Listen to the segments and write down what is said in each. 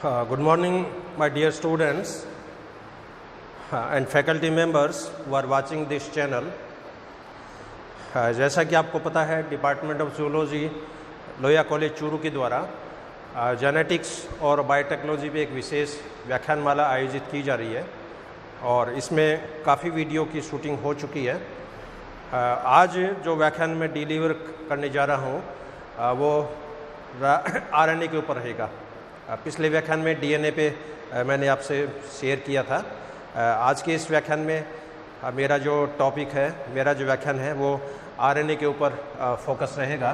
Good morning, my dear students and faculty members who are watching this channel. जैसा कि आपको पता है, department of zoology Lohia college Churu के द्वारा जेनेटिक्स और बायोटेक्नोलॉजी पे एक विशेष व्याख्यानमाला आयोजित की जा रही है और इसमें काफ़ी वीडियो की शूटिंग हो चुकी है। आज जो व्याख्यान में डिलीवर करने जा रहा हूँ वो आरएनए के ऊपर रहेगा। पिछले व्याख्यान में डीएनए पे मैंने आपसे शेयर किया था। आज के इस व्याख्यान में मेरा जो टॉपिक है, मेरा जो व्याख्यान है वो आरएनए के ऊपर फोकस रहेगा।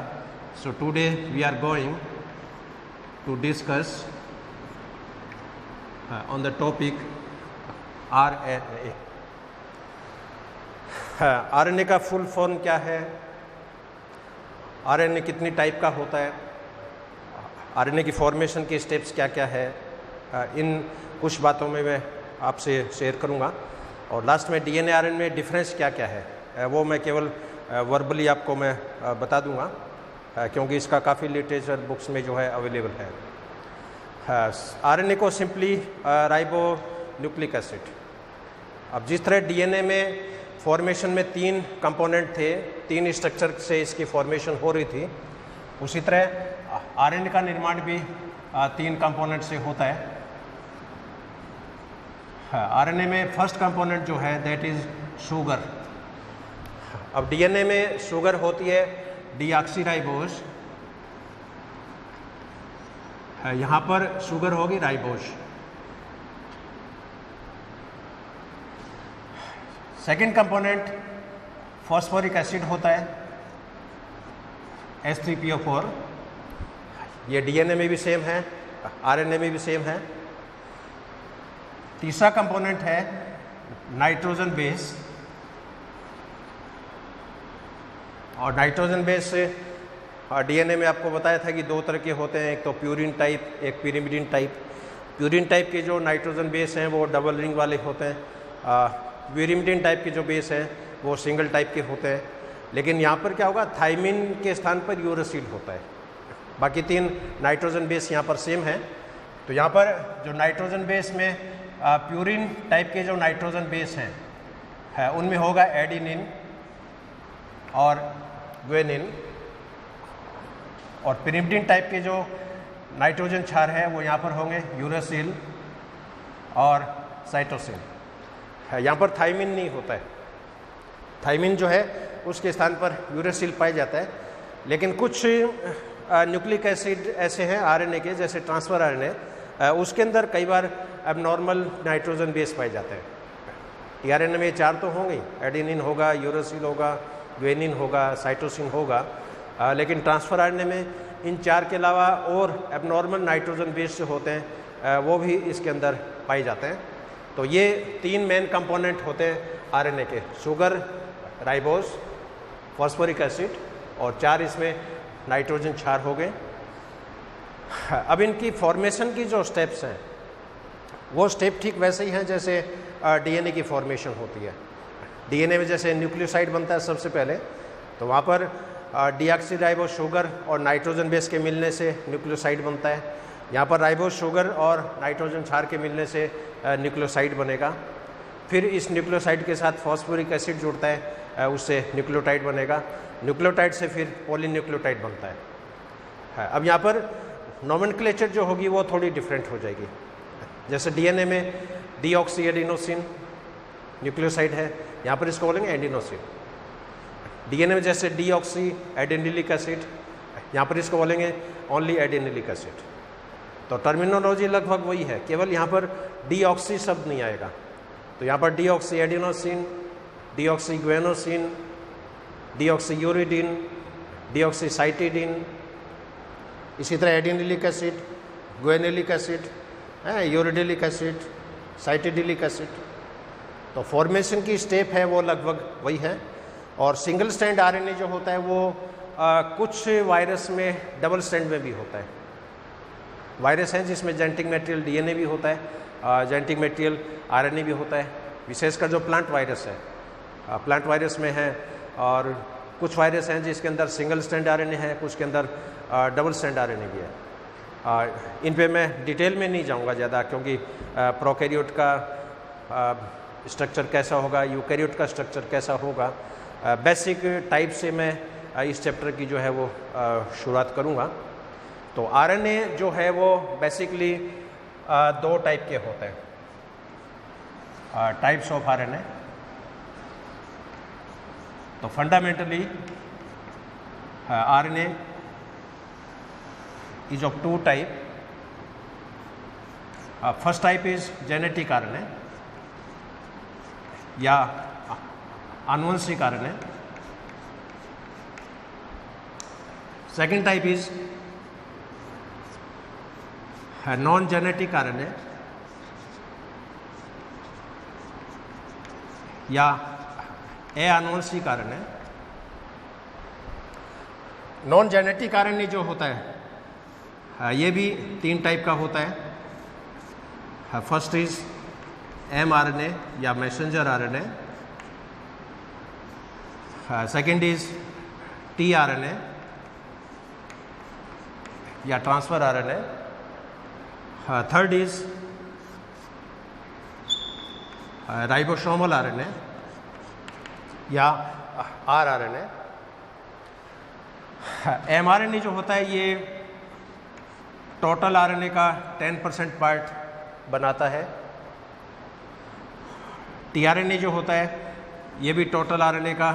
So today we are going to discuss on the topic RNA. RNA का फुल फॉर्म क्या है, आरएनए कितनी टाइप का होता है, आरएनए की फॉर्मेशन के स्टेप्स क्या क्या है, इन कुछ बातों में मैं आपसे शेयर करूंगा। और लास्ट में डीएनए आरएनए में डिफरेंस क्या क्या है वो मैं केवल वर्बली आपको मैं बता दूंगा, क्योंकि इसका काफ़ी लिटरेचर बुक्स में जो है अवेलेबल है। आरएनए को सिंपली राइबो न्यूक्लिक एसिड। अब जिस तरह डीएनए में फॉर्मेशन में 3 कंपोनेंट थे, 3 स्ट्रक्चर से इसकी फॉर्मेशन हो रही थी, उसी तरह आरएनए का निर्माण भी 3 कंपोनेंट से होता है। आरएनए में फर्स्ट कंपोनेंट जो है दैट इज शुगर। अब डीएनए में शुगर होती है डीऑक्सीराइबोज, यहाँ पर शुगर होगी ribose. Second component phosphoric acid होता है H3PO4। ये डीएनए में भी सेम है, आरएनए में भी सेम है। तीसरा कंपोनेंट है नाइट्रोजन बेस, और नाइट्रोजन बेस डीएनए में आपको बताया था कि 2 तरह के होते हैं, एक तो प्यूरिन टाइप, एक पिरिमिडिन टाइप। प्यूरिन टाइप के जो नाइट्रोजन बेस हैं वो डबल रिंग वाले होते हैं, पिरिमिडिन टाइप के जो बेस हैं वो सिंगल टाइप के होते हैं। लेकिन यहाँ पर क्या होगा, थाइमिन के स्थान पर यूरासिल होता है। बाकी 3 नाइट्रोजन बेस यहाँ पर सेम है। तो यहाँ पर जो नाइट्रोजन बेस में प्यूरिन टाइप के जो नाइट्रोजन बेस हैं उनमें होगा एडिनिन और ग्वेनिन, और पिरिमिडिन टाइप के जो नाइट्रोजन क्षार है वो यहाँ पर होंगे यूरासिल और साइटोसिन। यहाँ पर थाइमिन नहीं होता है, थाइमिन जो है उसके स्थान पर यूरासिल पाया जाता है। लेकिन कुछ न्यूक्लिक एसिड ऐसे हैं आरएनए के, जैसे ट्रांसफर आरएनए, उसके अंदर कई बार एबनॉर्मल नाइट्रोजन बेस पाए जाते हैं। टीआरएनए में 4 तो होंगे, एडेनिन होगा, यूरासिल होगा, ग्वेनिन होगा, साइटोसिन होगा। लेकिन ट्रांसफर आरएनए में इन 4 के अलावा और एबनॉर्मल नाइट्रोजन बेस जो होते हैं वो भी इसके अंदर पाए जाते हैं। तो ये 3 मेन कंपोनेंट होते हैं आरएनए के, शुगर, राइबोज, फॉस्फोरिक एसिड, और 4 इसमें नाइट्रोजन क्षार हो गए। अब इनकी फॉर्मेशन की जो स्टेप्स हैं वो स्टेप ठीक वैसे ही हैं जैसे डीएनए की फॉर्मेशन होती है। डीएनए में जैसे न्यूक्लियोसाइड बनता है सबसे पहले, तो वहाँ पर डीऑक्सीराइबोज शुगर और नाइट्रोजन बेस के मिलने से न्यूक्लियोसाइड बनता है। यहाँ पर राइबोज शुगर और नाइट्रोजन क्षार के मिलने से न्यूक्लियोसाइड बनेगा। फिर इस न्यूक्लियोसाइड के साथ फॉस्फोरिक एसिड जुड़ता है, उससे न्यूक्लियोटाइड बनेगा। न्यूक्लियोटाइड से फिर पॉलीन्यूक्लियोटाइड बनता है। अब यहाँ पर नोमेनक्लेचर जो होगी वो थोड़ी डिफरेंट हो जाएगी। जैसे डीएनए में डीऑक्सी एडिनोसिन न्यूक्लियोसाइड है, यहाँ पर इसको बोलेंगे एडिनोसिन। डीएनए में जैसे डीऑक्सी एडेनिलिक एसिड, यहाँ पर इसको बोलेंगे ओनली एडेनिलिक एसिड। तो टर्मिनोलॉजी लगभग वही है, केवल यहाँ पर डीऑक्सी शब्द नहीं आएगा। तो यहाँ पर deoxy adenosine, deoxy guanosine, deoxy uridine, deoxy cytidine, इसी तरह adenylic acid, guanylic acid, uridylic acid, cytidylic acid. तो फॉर्मेशन की स्टेप है वो लगभग वही है। और सिंगल स्ट्रैंड आरएनए जो होता है वो कुछ वायरस में डबल स्ट्रैंड में भी होता है। वायरस हैं जिसमें जेनेटिक मटेरियल डीएनए भी होता है, जेनेटिक मटेरियल आरएनए भी होता है। विशेषकर जो प्लांट वायरस है, प्लांट वायरस में है, और कुछ वायरस हैं जिसके अंदर सिंगल स्ट्रैंड आरएनए है, कुछ के अंदर डबल स्ट्रैंड आरएनए भी है। इन पे मैं डिटेल में नहीं जाऊंगा ज़्यादा, क्योंकि प्रोकैरियोट का स्ट्रक्चर कैसा होगा, यूकैरियोट का स्ट्रक्चर कैसा होगा, बेसिक टाइप से मैं इस चैप्टर की जो है वो शुरुआत करूंगा। तो आरएनए जो है वो बेसिकली 2 टाइप के होते हैं, टाइप्स ऑफ आरएनए। तो fundamentally RNA is of 2 type. First type is genetic RNA या आनुवंशिक RNA. Second type is non-genetic RNA या आनुवंशिक RNA. नॉन जेनेटिक RNA जो होता है ये भी 3 टाइप का होता है। फर्स्ट इज mRNA या messenger RNA, second is tRNA या transfer RNA, third is ribosomal RNA या rRNA। mRNA जो होता है ये टोटल आरएनए का 10% पार्ट बनाता है। टीआरएनए जो होता है ये भी टोटल आरएनए का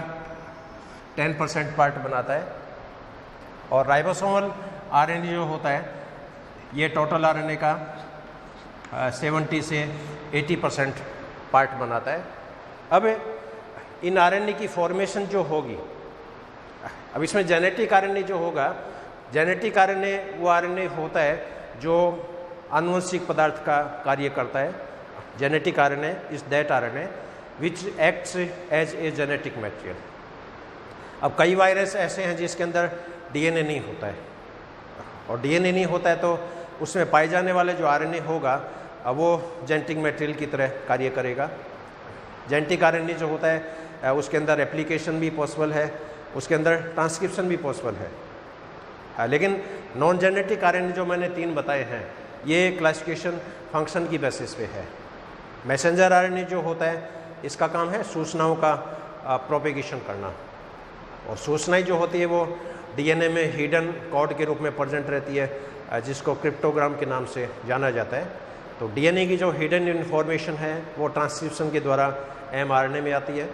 10% पार्ट बनाता है। और राइबोसोमल आरएनए जो होता है ये टोटल आरएनए का 70 से 80% पार्ट बनाता है। अब इन आरएनए की फॉर्मेशन जो होगी, अब इसमें जेनेटिक आरएनए जो होगा, जेनेटिक आरएनए वो आरएनए होता है जो आनुवंशिक पदार्थ का कार्य करता है। Genetic RNA is that RNA which acts as a genetic material. अब कई वायरस ऐसे हैं जिसके अंदर डीएनए नहीं होता है, और डीएनए नहीं होता है तो उसमें पाए जाने वाले जो आरएनए होगा अब वो जेनेटिक मटेरियल की तरह कार्य करेगा। जेनेटिक आरएनए जो होता है उसके अंदर एप्लीकेशन भी पॉसिबल है, उसके अंदर ट्रांसक्रिप्शन भी पॉसिबल है। लेकिन नॉन जेनेटिक आरएनए जो मैंने 3 बताए हैं ये क्लासिफिकेशन फंक्शन की बेसिस पे है। मैसेंजर आरएनए जो होता है इसका काम है सूचनाओं का प्रोपेगेशन करना, और सूचनाएं जो होती है वो डीएनए में हिडन कोड के रूप में प्रेजेंट रहती है, जिसको क्रिप्टोग्राम के नाम से जाना जाता है। तो डीएनए की जो हिडन इन्फॉर्मेशन है वो ट्रांसक्रिप्शन के द्वारा mRNA में आती है।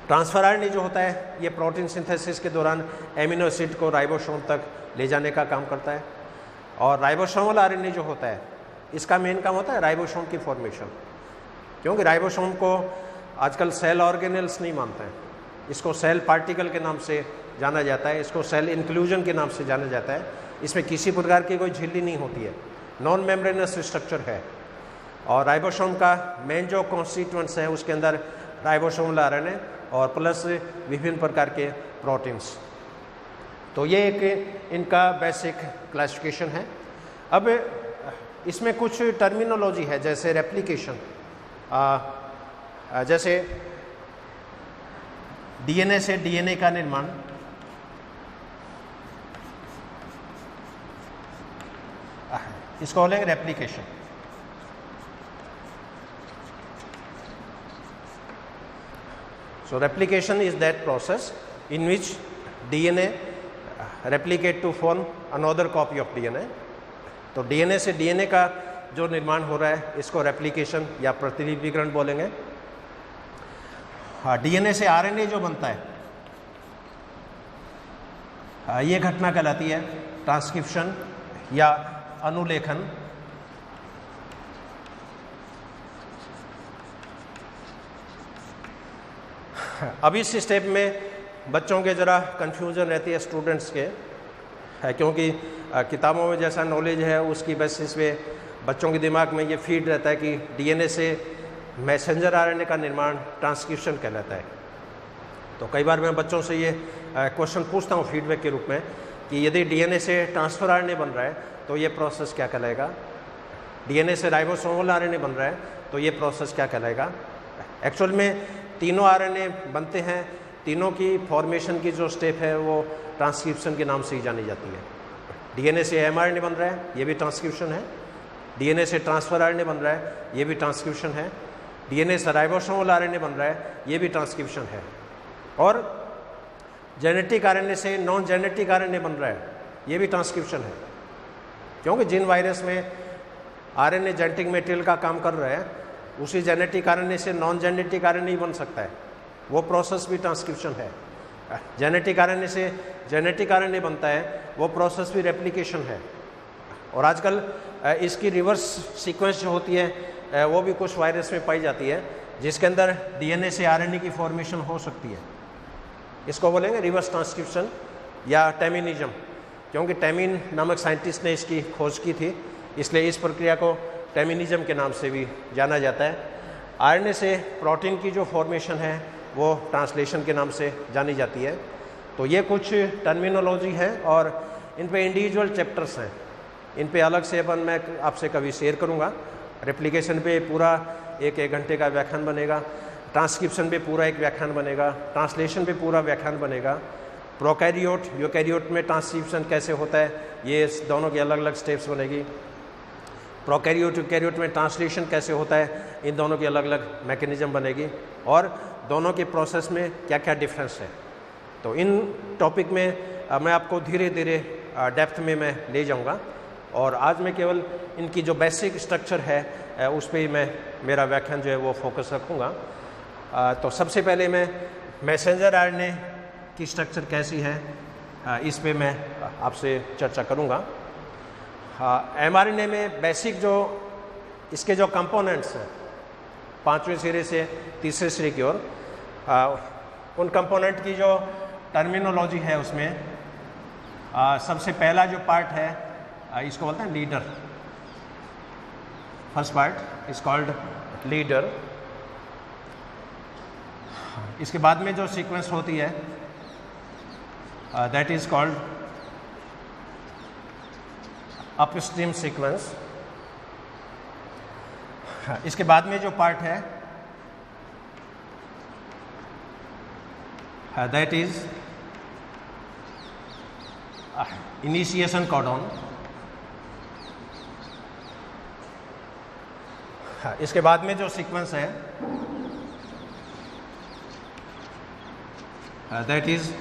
ट्रांसफर आरएनए जो होता है ये प्रोटीन सिंथेसिस के दौरान एमिनो एसिड को राइबोसोम तक ले जाने का काम करता है। और राइबोसोमल आरएनए जो होता है इसका मेन काम होता है राइबोसोम की फॉर्मेशन, क्योंकि राइबोसोम को आजकल सेल ऑर्गेनेल्स नहीं मानते हैं, इसको सेल पार्टिकल के नाम से जाना जाता है, इसको सेल इंक्लूजन के नाम से जाना जाता है। इसमें किसी प्रकार की कोई झिल्ली नहीं होती है, नॉन मेम्ब्रेनस स्ट्रक्चर है। और राइबोसोम का मेन जो कॉन्स्टिट्यूएंट्स है उसके अंदर राइबोसोमल आरएनए और प्लस विभिन्न प्रकार के प्रोटीन्स। तो ये एक इनका बेसिक क्लासिफिकेशन है। अब इसमें कुछ टर्मिनोलॉजी है, जैसे रेप्लिकेशन, जैसे डीएनए से डीएनए का निर्माण, इसको बोलेंगे replication. So replication is that process in which DNA replicate to form another copy of DNA। तो DNA से DNA का जो निर्माण हो रहा है इसको रेप्लिकेशन या प्रतिलिपिकरण बोलेंगे। DNA से RNA जो बनता है ये घटना कहलाती है ट्रांसक्रिप्शन या अनुलेखन। अब इस स्टेप में बच्चों के ज़रा कन्फ्यूजन रहती है स्टूडेंट्स के, क्योंकि किताबों में जैसा नॉलेज है उसकी बेसिस पे बच्चों के दिमाग में ये फीड रहता है कि डीएनए से मैसेंजर आरएनए का निर्माण ट्रांसक्रिप्शन कहलाता है। तो कई बार मैं बच्चों से ये क्वेश्चन पूछता हूँ फीडबैक के रूप में कि यदि डीएनए से ट्रांसफर आरएनए बन रहा है तो ये प्रोसेस क्या कहलाएगा, डीएनए से राइबोसोमल आरएनए बन रहा है तो ये प्रोसेस क्या कहलाएगा। एक्चुअल में तीनों आरएनए बनते हैं, तीनों की फॉर्मेशन की जो स्टेप है वो ट्रांसक्रिप्शन के नाम से ही जानी जाती है। DNA से mRNA बन रहा है, ये भी ट्रांसक्रिप्शन है। DNA से ट्रांसफर RNA बन रहा है, ये भी ट्रांसक्रिप्शन है। DNA से राइबोसोमल RNA बन रहा है, ये भी ट्रांसक्रिप्शन है। और जेनेटिक RNA से नॉन जेनेटिक RNA बन रहा है, ये भी ट्रांसक्रिप्शन है। क्योंकि जिन वायरस में RNA जेनेटिक मटेरियल का काम कर रहा है, उसी जेनेटिक RNA से नॉन जेनेटिक RNA बन सकता है, वो प्रोसेस भी ट्रांसक्रिप्शन है। जेनेटिक RNA से जेनेटिक RNA बनता है, वो प्रोसेस भी रेप्लिकेशन है। और आजकल इसकी रिवर्स सीक्वेंस जो होती है वो भी कुछ वायरस में पाई जाती है, जिसके अंदर DNA से RNA की फॉर्मेशन हो सकती है। इसको बोलेंगे रिवर्स ट्रांसक्रिप्शन या टैमिनिज्म, क्योंकि टैमिन नामक साइंटिस्ट ने इसकी खोज की थी, इसलिए इस प्रक्रिया को टैमिनिज्म के नाम से भी जाना जाता है। RNA से प्रोटीन की जो फॉर्मेशन है वो ट्रांसलेशन के नाम से जानी जाती है। तो ये कुछ टर्मिनोलॉजी है और इन पे इंडिविजुअल चैप्टर्स हैं, इन पे अलग से मैं आपसे कभी शेयर करूँगा। रेप्लिकेशन पे पूरा एक घंटे का व्याख्यान बनेगा, ट्रांसक्रिप्शन पे पूरा एक व्याख्यान बनेगा, ट्रांसलेशन पे पूरा व्याख्यान बनेगा। प्रोकैरियोट यूकैरियोट में ट्रांसक्रिप्शन कैसे होता है, ये दोनों की अलग अलग स्टेप्स बनेगी। प्रोकैरियोट यूकैरियोट में ट्रांसलेशन कैसे होता है, इन दोनों की अलग अलग मैकेनिज्म बनेगी, और दोनों के प्रोसेस में क्या क्या डिफरेंस है। तो इन टॉपिक में मैं आपको धीरे धीरे डेप्थ में मैं ले जाऊंगा, और आज मैं केवल इनकी जो बेसिक स्ट्रक्चर है उस पर ही मैं मेरा व्याख्यान जो है वो फोकस रखूँगा। तो सबसे पहले मैं मैसेंजर RNA की स्ट्रक्चर कैसी है इस पे मैं आपसे चर्चा करूँगा। mRNA में बेसिक जो इसके जो कंपोनेंट्स हैं 5वें सिरे से 3रे सिरे की ओर, उन कंपोनेंट की जो टर्मिनोलॉजी है उसमें सबसे पहला जो पार्ट है इसको बोलते हैं leader. First part is called leader. इसके बाद में जो सीक्वेंस होती है that is called upstream sequence. इसके बाद में जो पार्ट है दैट इज इनिशिएशन कोडॉन। इसके बाद में जो सीक्वेंस है दैट इज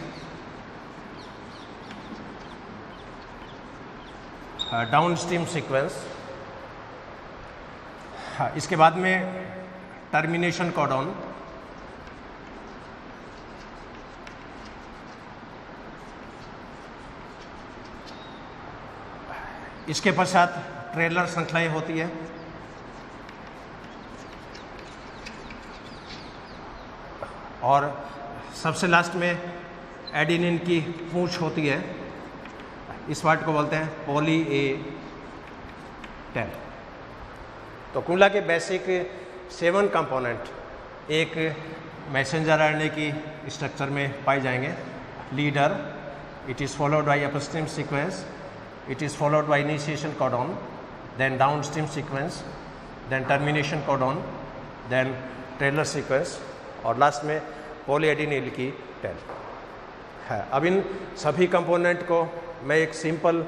डाउनस्ट्रीम सीक्वेंस। इसके बाद में टर्मिनेशन कोडॉन। इसके पश्चात ट्रेलर श्रृंखलाएं होती है। और सबसे लास्ट में एडेनिन की पूंछ होती है, इस पार्ट को बोलते हैं पॉली A 10। तो कुल के बेसिक 7 कंपोनेंट एक मैसेंजर RNA की स्ट्रक्चर में पाए जाएंगे। Leader, it is followed by upstream sequence, it is followed by initiation codon, then downstream sequence, then termination codon, then trailer sequence, और लास्ट में पॉलीएडेनिल की टेल है। अब इन सभी कंपोनेंट को मैं एक सिंपल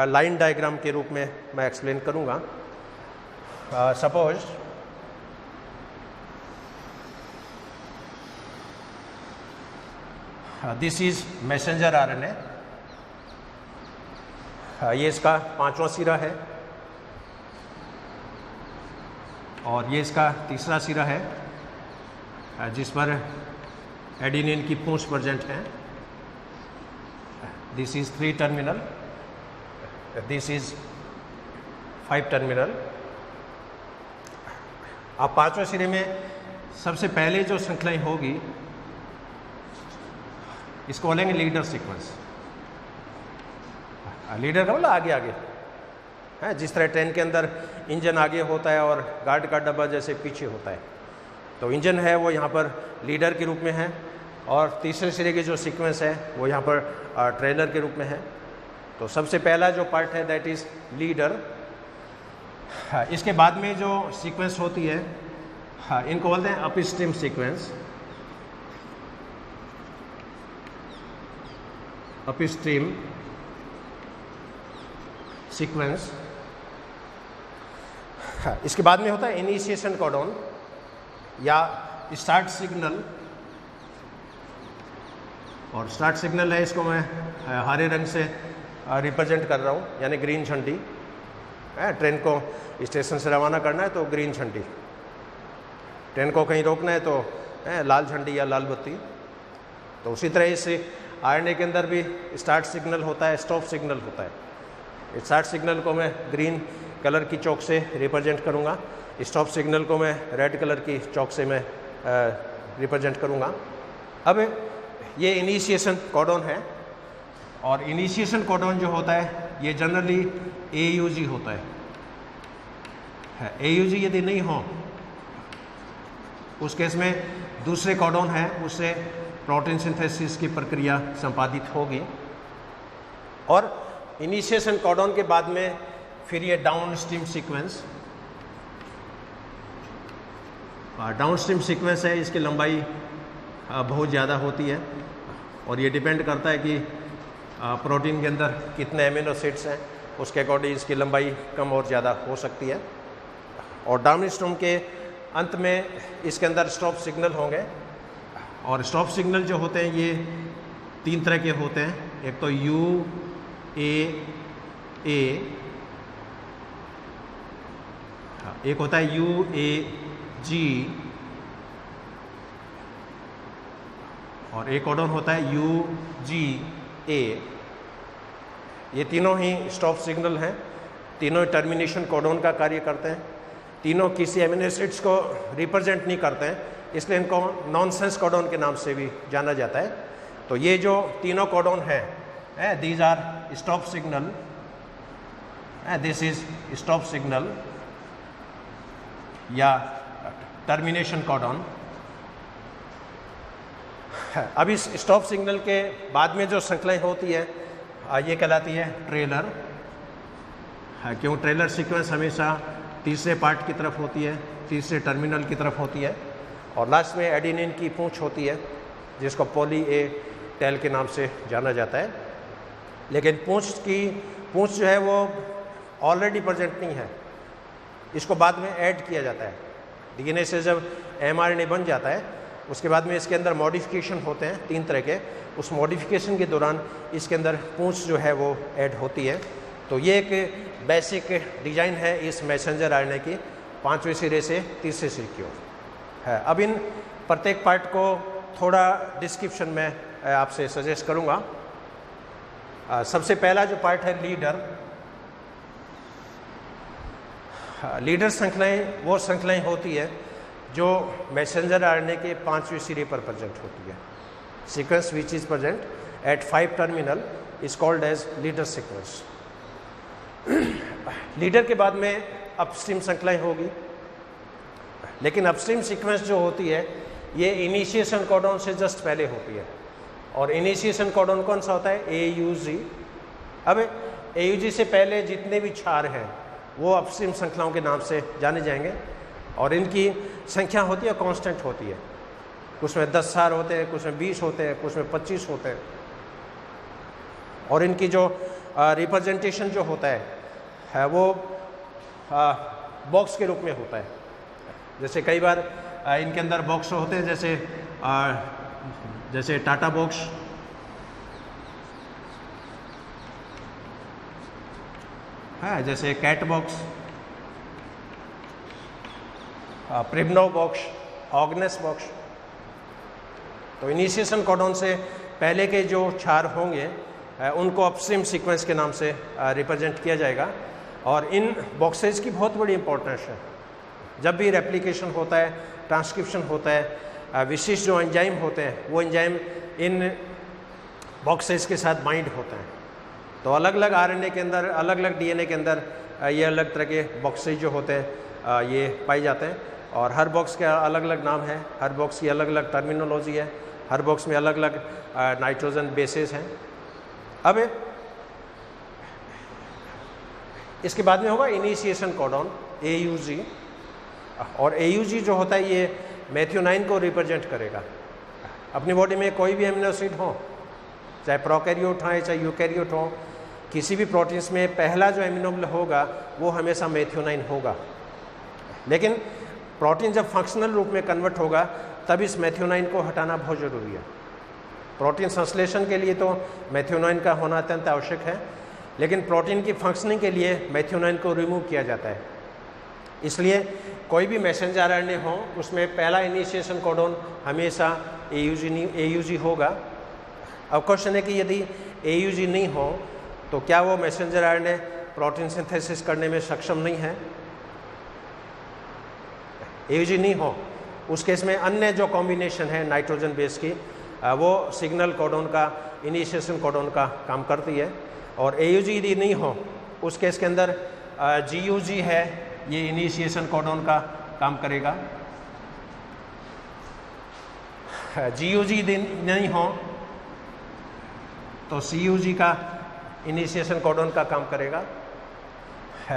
लाइन डायग्राम के रूप में मैं एक्सप्लेन करूँगा। Suppose this is messenger RNA। ये इसका 5वां सिरा है और ये इसका 3रा सिरा है जिस पर एडेनिन की पूंछ प्रेजेंट है। This is 3 terminal, this is 5 terminal. अब 5वें सिरे में सबसे पहले जो श्रृंखलाएं होगी इसको बोलेंगे लीडर सीक्वेंस। लीडर का मतलब आगे आगे है, जिस तरह ट्रेन के अंदर इंजन आगे होता है और गार्ड का डब्बा जैसे पीछे होता है, तो इंजन है वो यहाँ पर लीडर के रूप में है, और 3रे सिरे की जो सीक्वेंस है वो यहाँ पर ट्रेलर के रूप में है। तो सबसे पहला जो पार्ट है दैट इज़ लीडर। इसके बाद में जो सीक्वेंस होती है इनको बोलते हैं अपस्ट्रीम सीक्वेंस। Upstream sequence. इसके बाद में होता है इनिशिएशन कोडॉन या स्टार्ट सिग्नल, और स्टार्ट सिग्नल है, इसको मैं हरे रंग से रिप्रेजेंट कर रहा हूँ, यानी ग्रीन झंडी। ट्रेन को स्टेशन से रवाना करना है तो ग्रीन झंडी, ट्रेन को कहीं रोकना है तो लाल झंडी या लाल बत्ती। तो उसी तरह इस आरएनए के अंदर भी स्टार्ट सिग्नल होता है, स्टॉप सिग्नल होता है। स्टार्ट सिग्नल को मैं ग्रीन कलर की चौक से रिप्रेजेंट करूँगा, स्टॉप सिग्नल को मैं रेड कलर की चौक से मैं रिप्रेजेंट करूँगा। अब ये इनिशिएशन कोडॉन है, और इनिशिएशन कोडॉन जो होता है ये जनरली AUG होता है। AUG यदि नहीं हो उस केस में दूसरे कोडॉन है, उससे प्रोटीन सिंथेसिस की प्रक्रिया संपादित होगी। और इनिशिएशन कोडॉन के बाद में फिर ये डाउनस्ट्रीम सीक्वेंस, डाउनस्ट्रीम सीक्वेंस है, इसकी लंबाई बहुत ज़्यादा होती है, और ये डिपेंड करता है कि प्रोटीन के अंदर कितने एमिनो एसिड्स हैं, उसके अकॉर्डिंग इसकी लंबाई कम और ज़्यादा हो सकती है। और डाउनस्ट्रीम के अंत में इसके अंदर स्टॉप सिग्नल होंगे, और स्टॉप सिग्नल जो होते हैं ये 3 तरह के होते हैं। एक तो UAA, एक होता है UAG, और एक कोडॉन होता है UGA। ये तीनों ही स्टॉप सिग्नल हैं, तीनों टर्मिनेशन कोडॉन का कार्य करते हैं, तीनों किसी एमिनो एसिड्स को रिप्रेजेंट नहीं करते हैं, इसलिए इनको नॉनसेंस कोडॉन के नाम से भी जाना जाता है। तो ये जो तीनों कोडॉन है, these are stop signal, this is stop signal या टर्मिनेशन कोडॉन। अब इस स्टॉप सिग्नल के बाद में जो श्रृंखलाएं होती है ये कहलाती है ट्रेलर। क्यों ट्रेलर सीक्वेंस हमेशा तीसरे पार्ट की तरफ होती है, तीसरे टर्मिनल की तरफ होती है, और लास्ट में एडेनिन की पूंछ होती है जिसको पॉली ए टेल के नाम से जाना जाता है। लेकिन पूंछ जो है वो ऑलरेडी प्रेजेंट नहीं है, इसको बाद में ऐड किया जाता है। डीएनए से जब mRNA बन जाता है उसके बाद में इसके अंदर मॉडिफिकेशन होते हैं 3 तरह के, उस मॉडिफिकेशन के दौरान इसके अंदर पूंछ जो है वो ऐड होती है। तो ये एक बेसिक डिज़ाइन है इस मैसेंजर आरएनए की, 5वें सिरे से तीसरे सिरे की ओर है। अब इन प्रत्येक पार्ट को थोड़ा डिस्क्रिप्शन में आपसे सजेस्ट करूँगा। सबसे पहला जो पार्ट है लीडर श्रृंखलाएँ वो श्रृंखलाएँ होती है जो मैसेंजर आरएनए के 5वें सिरे पर प्रेजेंट होती है। Sequence which is present at 5 terminal is called as leader sequence. Leader के बाद में अपस्ट्रीम श्रृंखलाएँ होगी, लेकिन अपस्ट्रीम सीक्वेंस जो होती है ये इनिशिएशन कोडॉन से जस्ट पहले होती है, और इनिशिएशन कोडॉन कौन सा होता है? AUG। अब AUG से पहले जितने भी क्षार हैं वो अपस्ट्रीम श्रृंखलाओं के नाम से जाने जाएंगे, और इनकी संख्या होती है कांस्टेंट होती है। कुछ में 10 क्षार होते हैं, कुछ में 20 होते हैं, कुछ में 25 होते हैं, और इनकी जो रिप्रेजेंटेशन जो होता है वो बॉक्स के रूप में होता है। जैसे कई बार इनके अंदर बॉक्स होते हैं, जैसे टाटा बॉक्स, है जैसे CAAT box, Pribnow box, Hogness box. तो इनिशिएशन कोडॉन से पहले के जो क्षार होंगे उनको अपस्ट्रीम सीक्वेंस के नाम से रिप्रेजेंट किया जाएगा, और इन बॉक्सेस की बहुत बड़ी इंपॉर्टेंस है। जब भी रेप्लिकेशन होता है, ट्रांसक्रिप्शन होता है, विशिष्ट जो एंजाइम होते हैं वो एंजाइम इन बॉक्सेस के साथ बाइंड होते हैं। तो अलग अलग आरएनए के अंदर, अलग अलग डीएनए के अंदर ये अलग तरह के बॉक्सेस जो होते हैं ये पाए जाते हैं, और हर बॉक्स का अलग अलग नाम है, हर बॉक्स की अलग अलग टर्मिनोलॉजी है, हर बॉक्स में अलग अलग नाइट्रोजन बेसेस हैं। अब इसके बाद में होगा इनिशिएशन कोडॉन AUG, और AUG जो होता है ये मेथियोनाइन को रिप्रेजेंट करेगा। अपनी बॉडी में कोई भी एमिनो एसिड हो, चाहे प्रोकैरियोट हो चाहे यूकैरियोट हो, किसी भी प्रोटीन्स में पहला जो एमिनो होगा वो हमेशा मेथियोनाइन होगा, लेकिन प्रोटीन जब फंक्शनल रूप में कन्वर्ट होगा तब इस मेथियोनाइन को हटाना बहुत ज़रूरी है। प्रोटीन संश्लेषण के लिए तो मेथियोनाइन का होना अत्यंत आवश्यक है, लेकिन प्रोटीन की फंक्शनिंग के लिए मेथियोनाइन को रिमूव किया जाता है। इसलिए कोई भी मैसेंजर आरएनए हो उसमें पहला इनिशिएशन कोडोन हमेशा AUG होगा। अब क्वेश्चन है कि यदि AUG नहीं हो तो क्या वो मैसेंजर आरएनए प्रोटीन सिंथेसिस करने में सक्षम नहीं है? AUG नहीं हो उस केस में अन्य जो कॉम्बिनेशन है नाइट्रोजन बेस की वो सिग्नल कोडोन का, इनिशिएशन कोडोन का काम करती है। और AUG यदि नहीं हो उस केस के अंदर GUG है, ये इनिशिएशन कोडोन का काम करेगा। GUG यदि नहीं हो तो CUG का इनिशिएशन कोडोन का काम करेगा।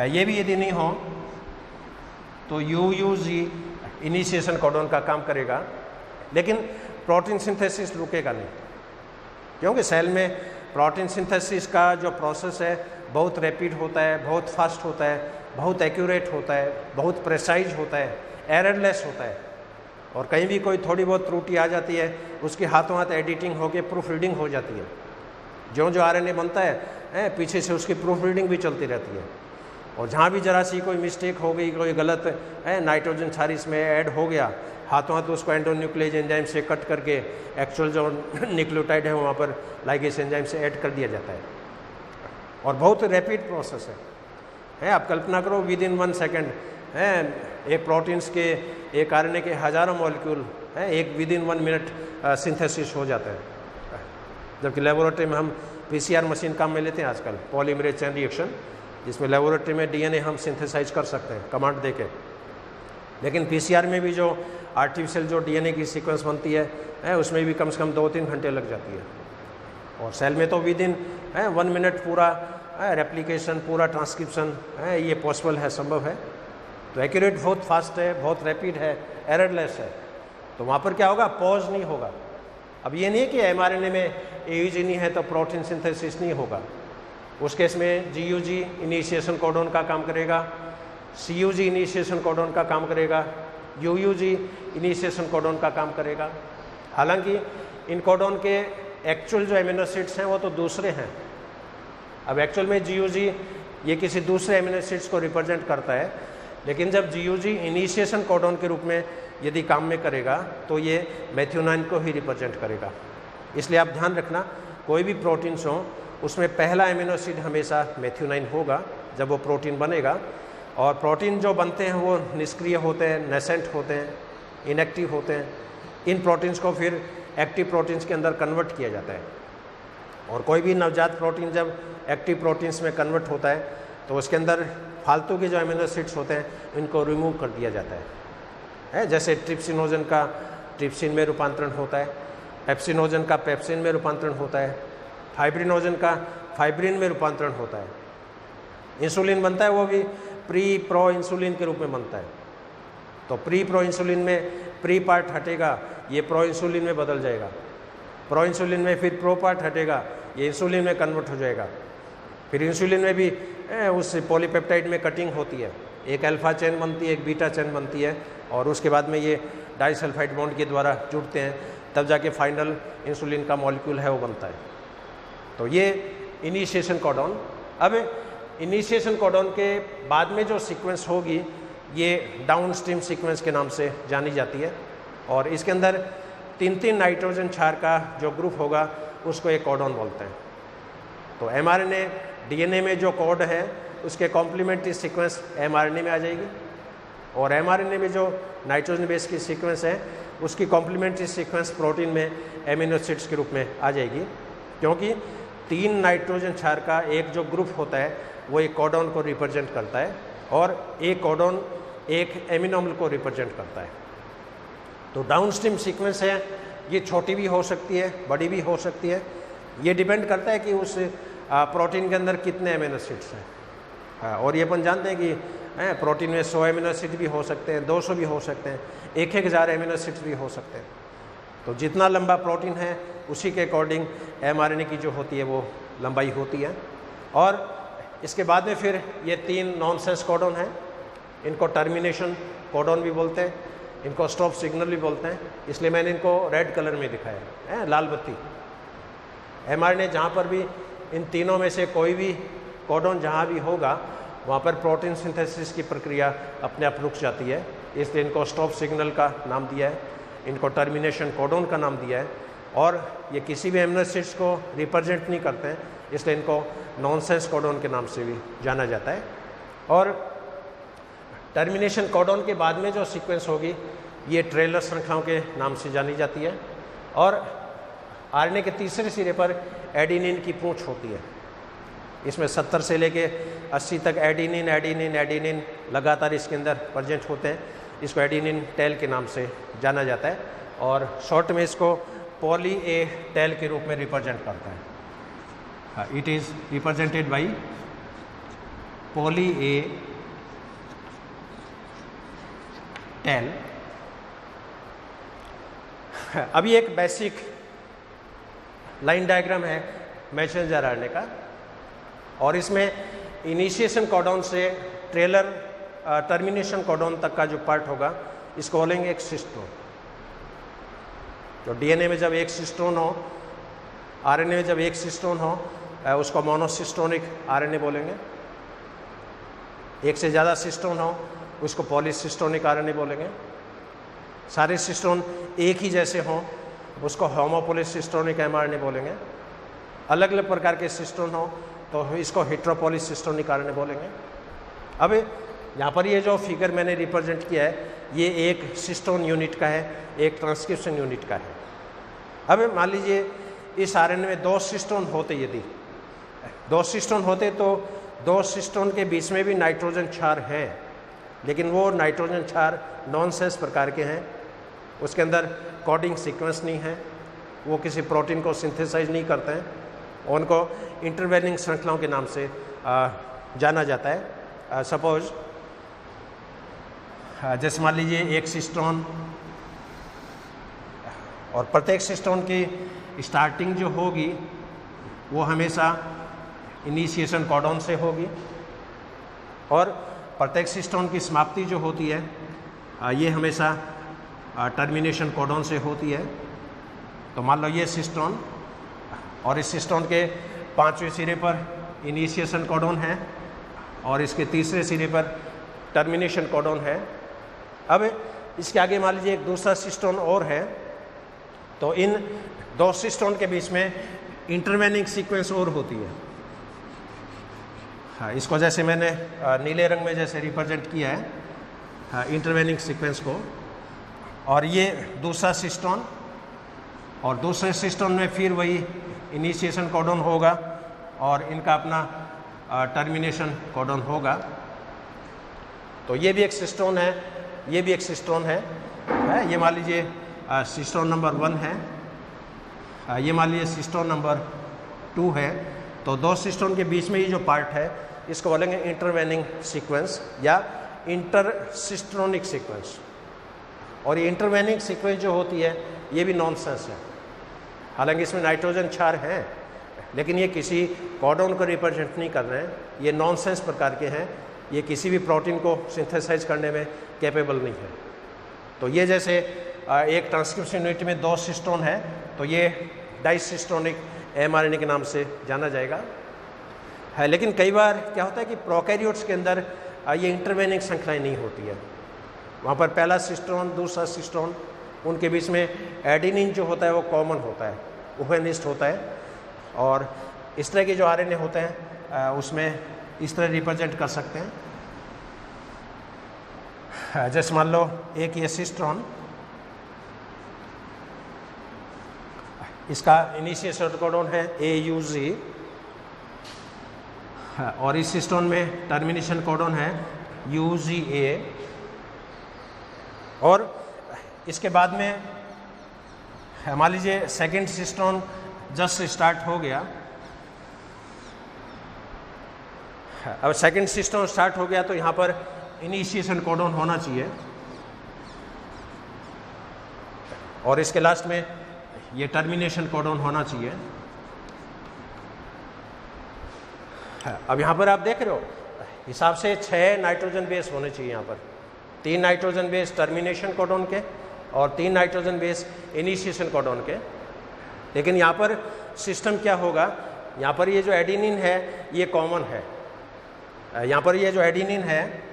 ये भी यदि नहीं हो तो UUG इनिशिएशन कोडोन का काम करेगा, लेकिन प्रोटीन सिंथेसिस रुकेगा नहीं, क्योंकि सेल में प्रोटीन सिंथेसिस का जो प्रोसेस है बहुत रैपिड होता है, बहुत फास्ट होता है, बहुत एक्यूरेट होता है, बहुत प्रेसाइज होता है, एररलेस होता है। और कहीं भी कोई थोड़ी बहुत त्रुटि आ जाती है उसके हाथों हाथ एडिटिंग होकर प्रूफ रीडिंग हो जाती है। जो RNA बनता है पीछे से उसकी प्रूफ रीडिंग भी चलती रहती है। और जहाँ भी जरा सी कोई मिस्टेक हो गई, कोई गलत नाइट्रोजन क्षार में ऐड हो गया, हाथों हाथ उसको एंडोन्यूक्लियेज एंजाइम से कट करके एक्चुअल जो न्यूक्लियोटाइड है वहाँ पर लाइगेज एंजाइम से ऐड कर दिया जाता है। और बहुत रैपिड प्रोसेस है। आप कल्पना करो विद इन 1 सेकेंड एक प्रोटीन्स के, एक RNA के हज़ारों मॉलिक्यूल एक विद इन 1 मिनट सिंथेसिस हो जाता है। जबकि लेबोरेटरी में हम PCR मशीन काम में लेते हैं आजकल, पॉलीमरेज चेन रिएक्शन, जिसमें लेबोरेटरी में DNA हम सिंथेसाइज कर सकते हैं कमांड देके। लेकिन PCR में भी जो आर्टिफिशियल जो DNA की सीक्वेंस बनती है उसमें भी कम से कम 2-3 घंटे लग जाती है। और सेल में तो विद इन 1 मिनट पूरा रेप्लिकेशन, पूरा ट्रांसक्रिप्शन ये पॉसिबल है, संभव है। तो एक्यूरेट बहुत फास्ट है, बहुत रैपिड है, एररलेस है। तो वहाँ पर क्या होगा? पॉज नहीं होगा। अब ये नहीं कि mRNA में AUG नहीं है तो प्रोटीन सिंथेसिस नहीं होगा। उस केस में GUG इनिशिएशन कोडोन का काम करेगा, CUG इनिशिएशन कोडोन का काम करेगा, UUG इनिशिएशन कोडोन का काम करेगा। हालांकि इन कोडोन के एक्चुअल जो एमिनो एसिड्स हैं वो तो दूसरे हैं। अब एक्चुअल में GUG ये किसी दूसरे एमिनो एसिड्स को रिप्रेजेंट करता है, लेकिन जब GUG इनिशिएशन कोडोन के रूप में यदि काम में करेगा तो ये मेथियोनाइन को ही रिप्रेजेंट करेगा। इसलिए आप ध्यान रखना, कोई भी प्रोटीन्स हो उसमें पहला एमिनो एसिड हमेशा मेथियोनाइन होगा जब वो प्रोटीन बनेगा। और प्रोटीन जो बनते हैं वो निष्क्रिय होते हैं, नेसेंट होते हैं, इनएक्टिव होते हैं। इन प्रोटीन्स को फिर एक्टिव प्रोटीन्स के अंदर कन्वर्ट किया जाता है। और कोई भी नवजात प्रोटीन जब एक्टिव प्रोटीन्स में कन्वर्ट होता है तो उसके अंदर फालतू के जो एमिनो एसिड्स होते हैं इनको रिमूव कर दिया जाता है। जैसे ट्रिप्सिनोजन का ट्रिप्सिन में रूपांतरण होता है, पेप्सिनोजन का पेप्सिन में रूपांतरण होता है, फाइब्रिनोजन का फाइब्रिन में रूपांतरण होता है। इंसुलिन बनता है वो भी प्री प्रो इंसुलिन के रूप में बनता है। तो प्री प्रो इंसुलिन में प्री पार्ट हटेगा, ये प्रो इंसुलिन में बदल जाएगा। प्रो इंसुलिन में फिर प्रो पार्ट हटेगा, ये इंसुलिन में कन्वर्ट हो जाएगा। फिर इंसुलिन में भी उस पॉलीपेप्टाइड में कटिंग होती है, एक अल्फा चेन बनती है, एक बीटा चेन बनती है, और उसके बाद में ये डाइसल्फाइड बॉन्ड के द्वारा जुड़ते हैं, तब जाके फाइनल इंसुलिन का मॉलिक्यूल है वो बनता है। तो ये इनिशिएशन कोडॉन। अब इनिशिएशन कोडॉन के बाद में जो सीक्वेंस होगी ये डाउनस्ट्रीम सीक्वेंस के नाम से जानी जाती है। और इसके अंदर 3-3 नाइट्रोजन क्षार का जो ग्रुप होगा उसको एक कोडॉन बोलते हैं। तो mRNA DNA में जो कोड है उसके कॉम्प्लीमेंट्री सीक्वेंस mRNA में आ जाएगी, और mRNA में जो नाइट्रोजन बेस की सीक्वेंस है उसकी कॉम्प्लीमेंट्री सीक्वेंस प्रोटीन में एमिनो एसिड्स के रूप में आ जाएगी, क्योंकि 3 नाइट्रोजन क्षार का एक जो ग्रुप होता है वो एक कोडॉन को रिप्रेजेंट करता है, और एक कोडॉन एक एमिनोमल को रिप्रेजेंट करता है। तो डाउनस्ट्रीम सीक्वेंस है, ये छोटी भी हो सकती है, बड़ी भी हो सकती है। ये डिपेंड करता है कि उस प्रोटीन के अंदर कितने एमिनो एसिड्स हैं। और ये अपन जानते हैं कि प्रोटीन में 100 एमिनो एसिड भी हो सकते हैं, 200 भी हो सकते हैं, 1000 एमिनो एसिड्स भी हो सकते हैं। तो जितना लंबा प्रोटीन है उसी के अकॉर्डिंग mRNA की जो होती है वो लंबाई होती है। और इसके बाद में फिर ये 3 नॉनसेंस कोडॉन हैं, इनको टर्मिनेशन कोडॉन भी बोलते हैं, इनको स्टॉप सिग्नल भी बोलते हैं, इसलिए मैंने इनको रेड कलर में दिखाया है, लाल बत्ती। mRNA जहाँ पर भी इन तीनों में से कोई भी कोडॉन जहाँ भी होगा वहाँ पर प्रोटीन सिंथेसिस की प्रक्रिया अपने आप रुक जाती है, इसलिए इनको स्टॉप सिग्नल का नाम दिया है, इनको टर्मिनेशन कोडॉन का नाम दिया है, और ये किसी भी एमिनो एसिड्स को रिप्रेजेंट नहीं करते हैं, इसलिए इनको नॉनसेंस कोडॉन के नाम से भी जाना जाता है। और टर्मिनेशन कोडॉन के बाद में जो सीक्वेंस होगी ये ट्रेलर श्रृंखलाओं के नाम से जानी जाती है। और आरएनए के तीसरे सिरे पर एडेनिन की पूंछ होती है, इसमें 70 से लेके 80 तक एडेनिन एडेनिन एडेनिन लगातार इसके अंदर प्रेजेंट होते हैं, इसको एडेनिन टेल के नाम से जाना जाता है, और शॉर्ट में इसको पॉली ए टेल के रूप में रिप्रेजेंट करता है। It is represented by poly A tail. अभी एक बेसिक लाइन डायग्राम है मैसेंजर आरएनए का, और इसमें इनिशिएशन कोडॉन से ट्रेलर टर्मिनेशन कोडॉन तक का जो पार्ट होगा इसको बोलेंगे एक सिस्टोन। तो डीएनए में जब एक सिस्टोन हो, आरएनए में जब एक सिस्टोन हो उसको मोनोसिस्टोनिक आरएनए बोलेंगे, एक से ज़्यादा सिस्टोन हो उसको पॉलीसिस्टोनिक आरएनए बोलेंगे, सारे सिस्टोन एक ही जैसे हों उसको होमोपोलीसिस्टोनिक एमआरएनए बोलेंगे, अलग अलग प्रकार के सिस्टोन हो तो इसको हेट्रोपोलीसिस्टोनिक आरएनए बोलेंगे। अब यहाँ पर ये जो फिगर मैंने रिप्रेजेंट किया है ये एक सिस्टोन यूनिट का है, एक ट्रांसक्रिप्शन यूनिट का है। अब मान लीजिए इस आरएनए में 2 सिस्टोन होते, यदि 2 सिस्टोन होते तो 2 सिस्टोन के बीच में भी नाइट्रोजन क्षार है, लेकिन वो नाइट्रोजन क्षार नॉनसेंस प्रकार के हैं, उसके अंदर कोडिंग सीक्वेंस नहीं है, वो किसी प्रोटीन को सिंथेसाइज नहीं करते हैं, उनको इंटरवेनिंग श्रृंखलाओं के नाम से जाना जाता है। सपोज जैसे मान लीजिए एक सिस्टोन, और प्रत्येक सिस्टोन की स्टार्टिंग जो होगी वो हमेशा इनिशिएशन कोडॉन से होगी, और प्रत्येक सिस्टोन की समाप्ति जो होती है ये हमेशा टर्मिनेशन कोडॉन से होती है। तो मान लो ये सिस्टोन, और इस सिस्टोन के 5वें सिरे पर इनिशिएशन कोडॉन है और इसके तीसरे सिरे पर टर्मिनेशन कोडॉन है। अब इसके आगे मान लीजिए एक दूसरा सिस्टोन और है, तो इन 2 सिस्टोन के बीच में इंटरवेनिंग सीक्वेंस और होती है। हाँ, इसको जैसे मैंने नीले रंग में जैसे रिप्रेजेंट किया है, हाँ, इंटरवेनिंग सीक्वेंस को, और ये दूसरा सिस्टोन, और दूसरे सिस्टोन में फिर वही इनिशिएशन कोडॉन होगा और इनका अपना टर्मिनेशन कोडॉन होगा। तो ये भी एक सिस्टोन है, ये भी एक सिस्टोन है, ये मान लीजिए सिस्टोन नंबर 1 है, ये मान लीजिए सिस्टोन नंबर 2 है। तो 2 सिस्टोन के बीच में ये जो पार्ट है इसको बोलेंगे इंटरवेनिंग सीक्वेंस या इंटरसिस्टोनिक सीक्वेंस। और ये इंटरवेनिंग सीक्वेंस जो होती है ये भी नॉनसेंस है, हालांकि इसमें नाइट्रोजन क्षार हैं, लेकिन ये किसी कोडॉन को रिप्रेजेंट नहीं कर रहे हैं, ये नॉनसेंस प्रकार के हैं, ये किसी भी प्रोटीन को सिंथेसाइज करने में कैपेबल नहीं है। तो ये जैसे एक ट्रांसक्रिप्शन यूनिट में 2 सिस्टोन है तो ये डाइसिस्टोनिक एमआरएनए के नाम से जाना जाएगा है। लेकिन कई बार क्या होता है कि प्रोकैरियोट्स के अंदर ये इंटरवेनिंग श्रृंखलाएँ नहीं होती है, वहाँ पर पहला सिस्टोन दूसरा सिस्टोन, उनके बीच में एडेनिन जो होता है वो कॉमन होता है, उभयनिष्ठ होता है, और इस तरह के जो आरएनए होते हैं उसमें इस तरह रिप्रेजेंट कर सकते हैं। जैसे मान लो एक ये सिस्टोन, इसका इनिशिएशन कोडॉन है AUG, और इस सिस्टोन में टर्मिनेशन कोडॉन है UGA, और इसके बाद में मान लीजिए सेकेंड सिस्टोन जस्ट स्टार्ट हो गया। अब सेकेंड सिस्टोन स्टार्ट हो गया तो यहाँ पर इनिशिएशन कोडॉन होना चाहिए, और इसके लास्ट में ये टर्मिनेशन कोडॉन होना चाहिए। अब यहाँ पर आप देख रहे हो हिसाब से 6 नाइट्रोजन बेस होने चाहिए यहाँ पर, 3 नाइट्रोजन बेस टर्मिनेशन कोडॉन के और 3 नाइट्रोजन बेस इनिशिएशन कोडॉन के। लेकिन यहाँ पर सिस्टम क्या होगा, यहाँ पर ये जो एडेनिन है ये कॉमन है, यहाँ पर ये जो एडेनिन है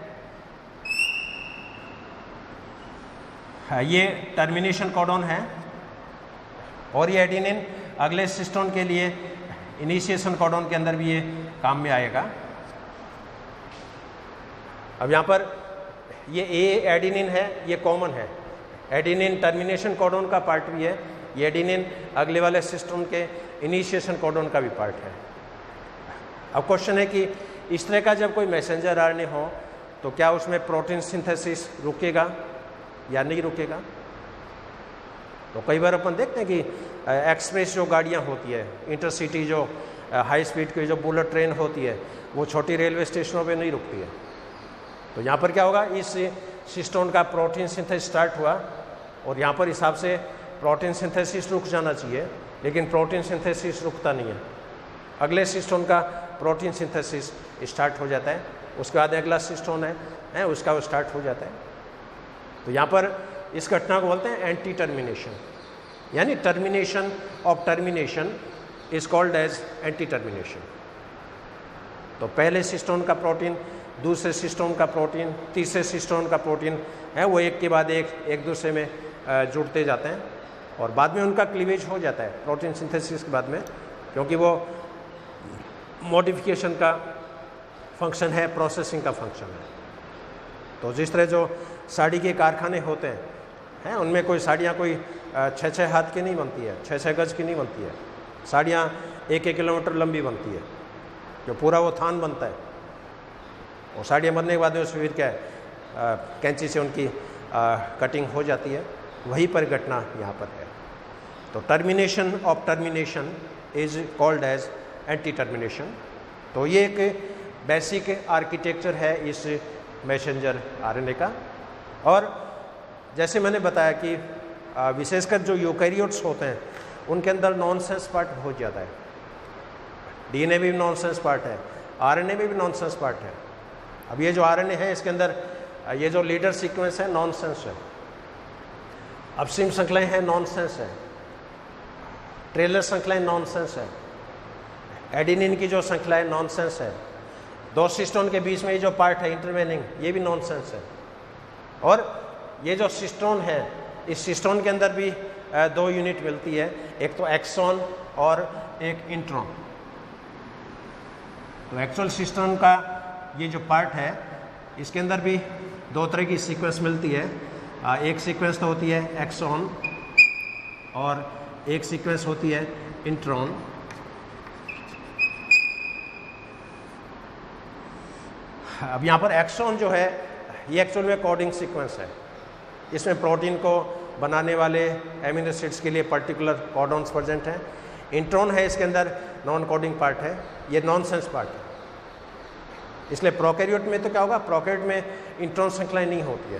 ये टर्मिनेशन कोडॉन है और ये एडेनिन अगले सिस्टोन के लिए इनिशिएशन कोडॉन के अंदर भी ये काम में आएगा। अब यहाँ पर ये ए एडेनिन है, ये कॉमन है, एडेनिन टर्मिनेशन कोडॉन का पार्ट भी है, ये एडेनिन अगले वाले सिस्टोन के इनिशिएशन कोडॉन का भी पार्ट है। अब क्वेश्चन है कि इस तरह का जब कोई मैसेंजर आरएनए हो तो क्या उसमें प्रोटीन सिंथेसिस रुकेगा या नहीं रुकेगा। तो कई बार अपन देखते हैं कि एक्सप्रेस जो गाड़ियाँ होती है, इंटरसिटी जो हाई स्पीड की जो बुलेट ट्रेन होती है, वो छोटी रेलवे स्टेशनों पे नहीं रुकती है। तो यहाँ पर क्या होगा, इस सिस्टोन का प्रोटीन सिंथेसिस स्टार्ट हुआ और यहाँ पर हिसाब से प्रोटीन सिंथेसिस रुक जाना चाहिए, लेकिन प्रोटीन सिंथेसिस रुकता नहीं है। अगले सिस्टोन का प्रोटीन सिंथेसिस स्टार्ट हो जाता है, उसके बाद अगला सिस्टोन है उसका वो स्टार्ट हो जाता है। तो यहाँ पर इस घटना को बोलते हैं एंटी टर्मिनेशन, यानी termination of termination is called as anti termination. तो पहले सिस्टोन का प्रोटीन, दूसरे सिस्टोन का प्रोटीन, तीसरे सिस्टोन का प्रोटीन है, वो एक के बाद एक दूसरे में जुड़ते जाते हैं और बाद में उनका क्लीवेज हो जाता है प्रोटीन सिंथेसिस के बाद में, क्योंकि वो मॉडिफिकेशन का फंक्शन है, प्रोसेसिंग का फंक्शन है। तो जिस तरह जो साड़ी के कारखाने होते हैं उनमें कोई साड़ियाँ कोई 6-6 हाथ की नहीं बनती है, 6-6 गज की नहीं बनती है, साड़ियाँ 1-1 किलोमीटर लंबी बनती है, जो पूरा वो थान बनता है। और साड़ियाँ बनने के बाद उसमें फिर क्या है कैंची से उनकी कटिंग हो जाती है, वही परिघटना यहाँ पर है। तो termination of termination is called as anti termination. तो ये एक बेसिक आर्किटेक्चर है इस मैसेंजर आरएनए का। और जैसे मैंने बताया कि विशेषकर जो यूकैरियोट्स होते हैं उनके अंदर नॉनसेंस पार्ट बहुत ज़्यादा है, डीएनए में भी नॉनसेंस पार्ट है, आरएनए में भी नॉनसेंस पार्ट है। अब ये जो आरएनए है इसके अंदर ये जो लीडर सीक्वेंस है नॉनसेंस है, अपस्ट्रीम श्रृंखलाएं हैं नॉनसेंस है, ट्रेलर श्रृंखलाएं नॉनसेंस है, एडेनिन की जो श्रृंखला है नॉनसेंस है, 2 सिस्टोन के बीच में ये जो पार्ट है इंटरवेनिंग ये भी नॉनसेंस है। और ये जो सिस्टोन है इस सिस्टोन के अंदर भी 2 यूनिट मिलती है, एक तो एक्सॉन और एक इंट्रॉन। तो एक्चुअल सिस्टोन का ये जो पार्ट है इसके अंदर भी 2 तरह की सीक्वेंस मिलती है। एक सीक्वेंस तो होती है एक्सॉन और एक सीक्वेंस होती है इंट्रॉन। अब यहाँ पर एक्सॉन जो है ये एक्चुअल में कोडिंग सीक्वेंस है, इसमें प्रोटीन को बनाने वाले एमिनो एसिड्स के लिए पर्टिकुलर कोडॉन्स प्रेजेंट हैं। इंट्रॉन है इसके अंदर नॉन कोडिंग पार्ट है, ये नॉनसेंस पार्ट है। इसलिए प्रोकैरियोट में तो क्या होगा, प्रोकैरियोट में इंट्रॉन श्रृंखलाएं नहीं होती है।